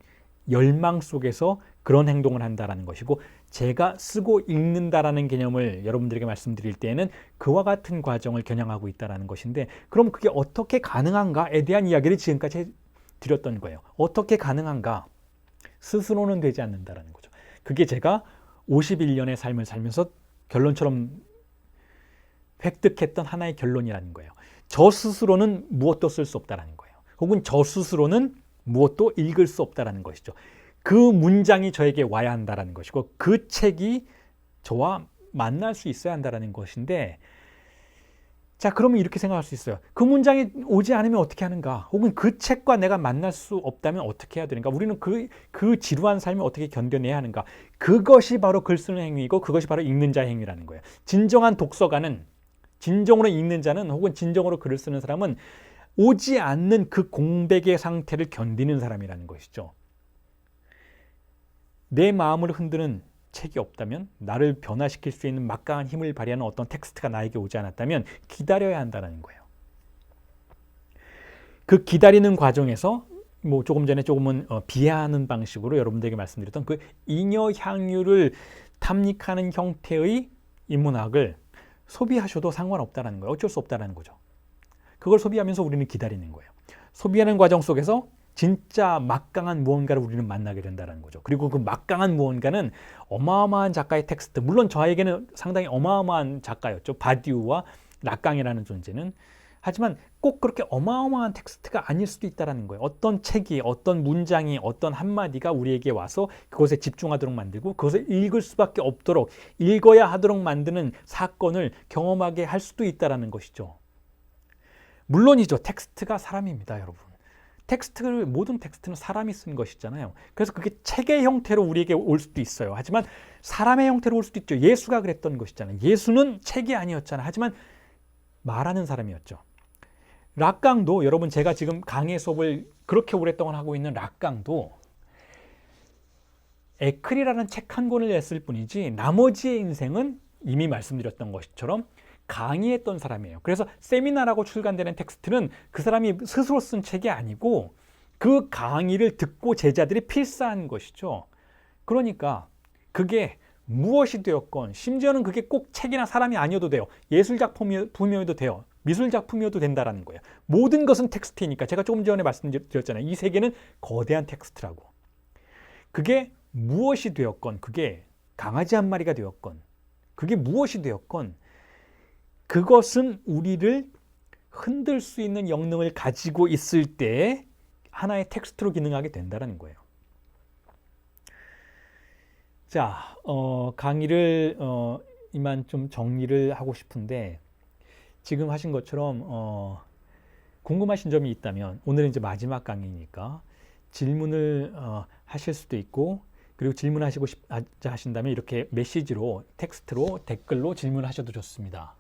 열망 속에서 그런 행동을 한다는 것이고, 제가 쓰고 읽는다라는 개념을 여러분들에게 말씀드릴 때에는 그와 같은 과정을 겨냥하고 있다는 것인데, 그럼 그게 어떻게 가능한가에 대한 이야기를 지금까지 드렸던 거예요. 어떻게 가능한가? 스스로는 되지 않는다는 거죠. 그게 제가 51년의 삶을 살면서 결론처럼 획득했던 하나의 결론이라는 거예요. 저 스스로는 무엇도 쓸 수 없다는 거예요. 혹은 저 스스로는 무엇도 읽을 수 없다는 것이죠. 그 문장이 저에게 와야 한다는 것이고, 그 책이 저와 만날 수 있어야 한다는 것인데, 자, 그러면 이렇게 생각할 수 있어요. 그 문장이 오지 않으면 어떻게 하는가? 혹은 그 책과 내가 만날 수 없다면 어떻게 해야 되는가? 우리는 그 지루한 삶을 어떻게 견뎌내야 하는가? 그것이 바로 글 쓰는 행위이고, 그것이 바로 읽는 자의 행위라는 거예요. 진정한 독서가는, 진정으로 읽는 자는, 혹은 진정으로 글을 쓰는 사람은 오지 않는 그 공백의 상태를 견디는 사람이라는 것이죠. 내 마음을 흔드는 책이 없다면, 나를 변화시킬 수 있는 막강한 힘을 발휘하는 어떤 텍스트가 나에게 오지 않았다면 기다려야 한다는 거예요. 그 기다리는 과정에서 조금 전에 조금은 비하하는 방식으로 여러분들에게 말씀드렸던 그 잉여 향유를 탐닉하는 형태의 인문학을 소비하셔도 상관없다는 거예요. 어쩔 수 없다는 거죠. 그걸 소비하면서 우리는 기다리는 거예요. 소비하는 과정 속에서 진짜 막강한 무언가를 우리는 만나게 된다는 거죠. 그리고 그 막강한 무언가는 어마어마한 작가의 텍스트, 물론 저에게는 상당히 어마어마한 작가였죠. 바디우와 락강이라는 존재는. 하지만 꼭 그렇게 어마어마한 텍스트가 아닐 수도 있다는 거예요. 어떤 책이, 어떤 문장이, 어떤 한마디가 우리에게 와서 그것에 집중하도록 만들고 그것을 읽을 수밖에 없도록, 읽어야 하도록 만드는 사건을 경험하게 할 수도 있다는 것이죠. 물론이죠. 텍스트가 사람입니다, 여러분. 모든 텍스트는 사람이 쓴 것이잖아요. 그래서 그게 책의 형태로 우리에게 올 수도 있어요. 하지만 사람의 형태로 올 수도 있죠. 예수가 그랬던 것이잖아요. 예수는 책이 아니었잖아요. 하지만 말하는 사람이었죠. 락강도, 여러분, 제가 지금 강의 수업을 그렇게 오랫동안 하고 있는 락강도 에클이라는 책 한 권을 냈을 뿐이지 나머지의 인생은 이미 말씀드렸던 것처럼 강의했던 사람이에요. 그래서 세미나라고 출간되는 텍스트는 그 사람이 스스로 쓴 책이 아니고 그 강의를 듣고 제자들이 필사한 것이죠. 그러니까 그게 무엇이 되었건, 심지어는 그게 꼭 책이나 사람이 아니어도 돼요. 예술작품이어도 돼요. 미술작품이어도 된다는 거예요. 모든 것은 텍스트이니까. 제가 조금 전에 말씀드렸잖아요. 이 세계는 거대한 텍스트라고. 그게 무엇이 되었건, 그게 강아지 한 마리가 되었건, 그게 무엇이 되었건 그것은 우리를 흔들 수 있는 영능을 가지고 있을 때 하나의 텍스트로 기능하게 된다는 거예요. 자, 강의를 이만 좀 정리를 하고 싶은데, 지금 하신 것처럼 궁금하신 점이 있다면 오늘은 이제 마지막 강의니까 질문을 하실 수도 있고, 그리고 질문하시고 싶다 하신다면 이렇게 메시지로, 텍스트로, 댓글로 질문하셔도 좋습니다.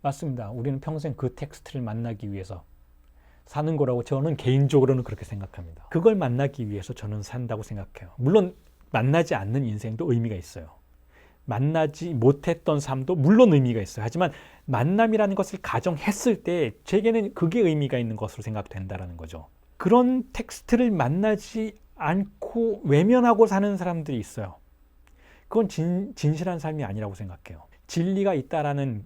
맞습니다. 우리는 평생 그 텍스트를 만나기 위해서 사는 거라고 저는 개인적으로는 그렇게 생각합니다. 그걸 만나기 위해서 저는 산다고 생각해요. 물론 만나지 않는 인생도 의미가 있어요. 만나지 못했던 삶도 물론 의미가 있어요. 하지만 만남이라는 것을 가정했을 때 제게는 그게 의미가 있는 것으로 생각된다는 거죠. 그런 텍스트를 만나지 않고 외면하고 사는 사람들이 있어요. 그건 진실한 삶이 아니라고 생각해요. 진리가 있다라는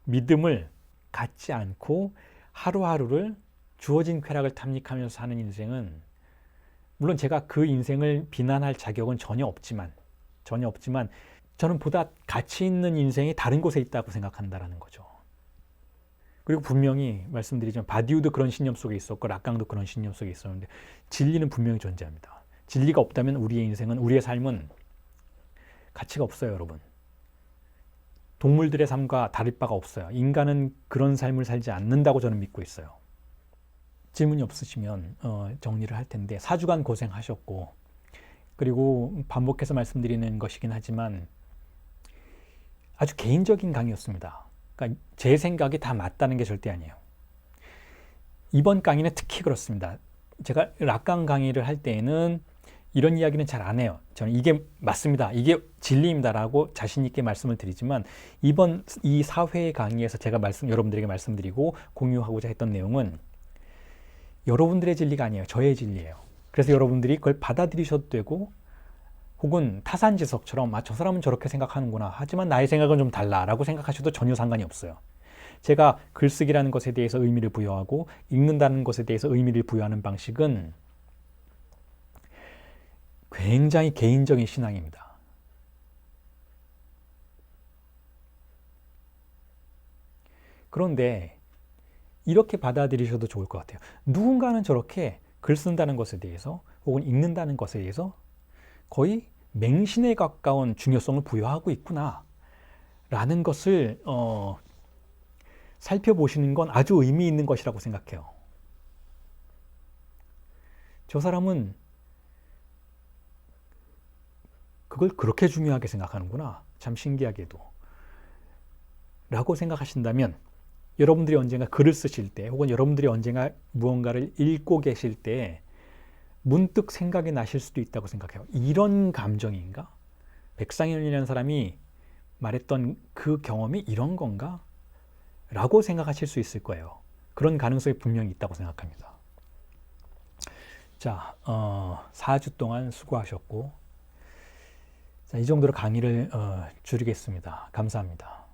믿음을 갖지 않고 하루하루를 주어진 쾌락을 탐닉하면서 사는 인생은, 물론 제가 그 인생을 비난할 자격은 전혀 없지만 저는 보다 가치 있는 인생이 다른 곳에 있다고 생각한다는 거죠. 그리고 분명히 말씀드리지만 바디우도 그런 신념 속에 있었고 락강도 그런 신념 속에 있었는데 진리는 분명히 존재합니다. 진리가 없다면 우리의 인생은, 우리의 삶은 가치가 없어요, 여러분. 동물들의 삶과 다를 바가 없어요. 인간은 그런 삶을 살지 않는다고 저는 믿고 있어요. 질문이 없으시면 정리를 할 텐데, 4주간 고생하셨고, 그리고 반복해서 말씀드리는 것이긴 하지만 아주 개인적인 강의였습니다. 그러니까 제 생각이 다 맞다는 게 절대 아니에요. 이번 강의는 특히 그렇습니다. 제가 락강 강의를 할 때에는 이런 이야기는 잘 안 해요. 저는 이게 맞습니다, 이게 진리입니다라고 자신 있게 말씀을 드리지만, 이번 이 4회 강의에서 제가 여러분들에게 말씀드리고 공유하고자 했던 내용은 여러분들의 진리가 아니에요. 저의 진리예요. 그래서 여러분들이 그걸 받아들이셔도 되고, 혹은 타산지석처럼 저 사람은 저렇게 생각하는구나, 하지만 나의 생각은 좀 달라라고 생각하셔도 전혀 상관이 없어요. 제가 글쓰기라는 것에 대해서 의미를 부여하고 읽는다는 것에 대해서 의미를 부여하는 방식은 굉장히 개인적인 신앙입니다. 그런데 이렇게 받아들이셔도 좋을 것 같아요. 누군가는 저렇게 글 쓴다는 것에 대해서 혹은 읽는다는 것에 대해서 거의 맹신에 가까운 중요성을 부여하고 있구나 라는 것을 살펴보시는 건 아주 의미 있는 것이라고 생각해요. 저 사람은 그걸 그렇게 중요하게 생각하는구나, 참 신기하게도 라고 생각하신다면, 여러분들이 언젠가 글을 쓰실 때 혹은 여러분들이 언젠가 무언가를 읽고 계실 때 문득 생각이 나실 수도 있다고 생각해요. 이런 감정인가? 백상현이라는 사람이 말했던 그 경험이 이런 건가? 라고 생각하실 수 있을 거예요. 그런 가능성이 분명히 있다고 생각합니다. 자, 4주 동안 수고하셨고, 자, 이 정도로 강의를 줄이겠습니다. 감사합니다.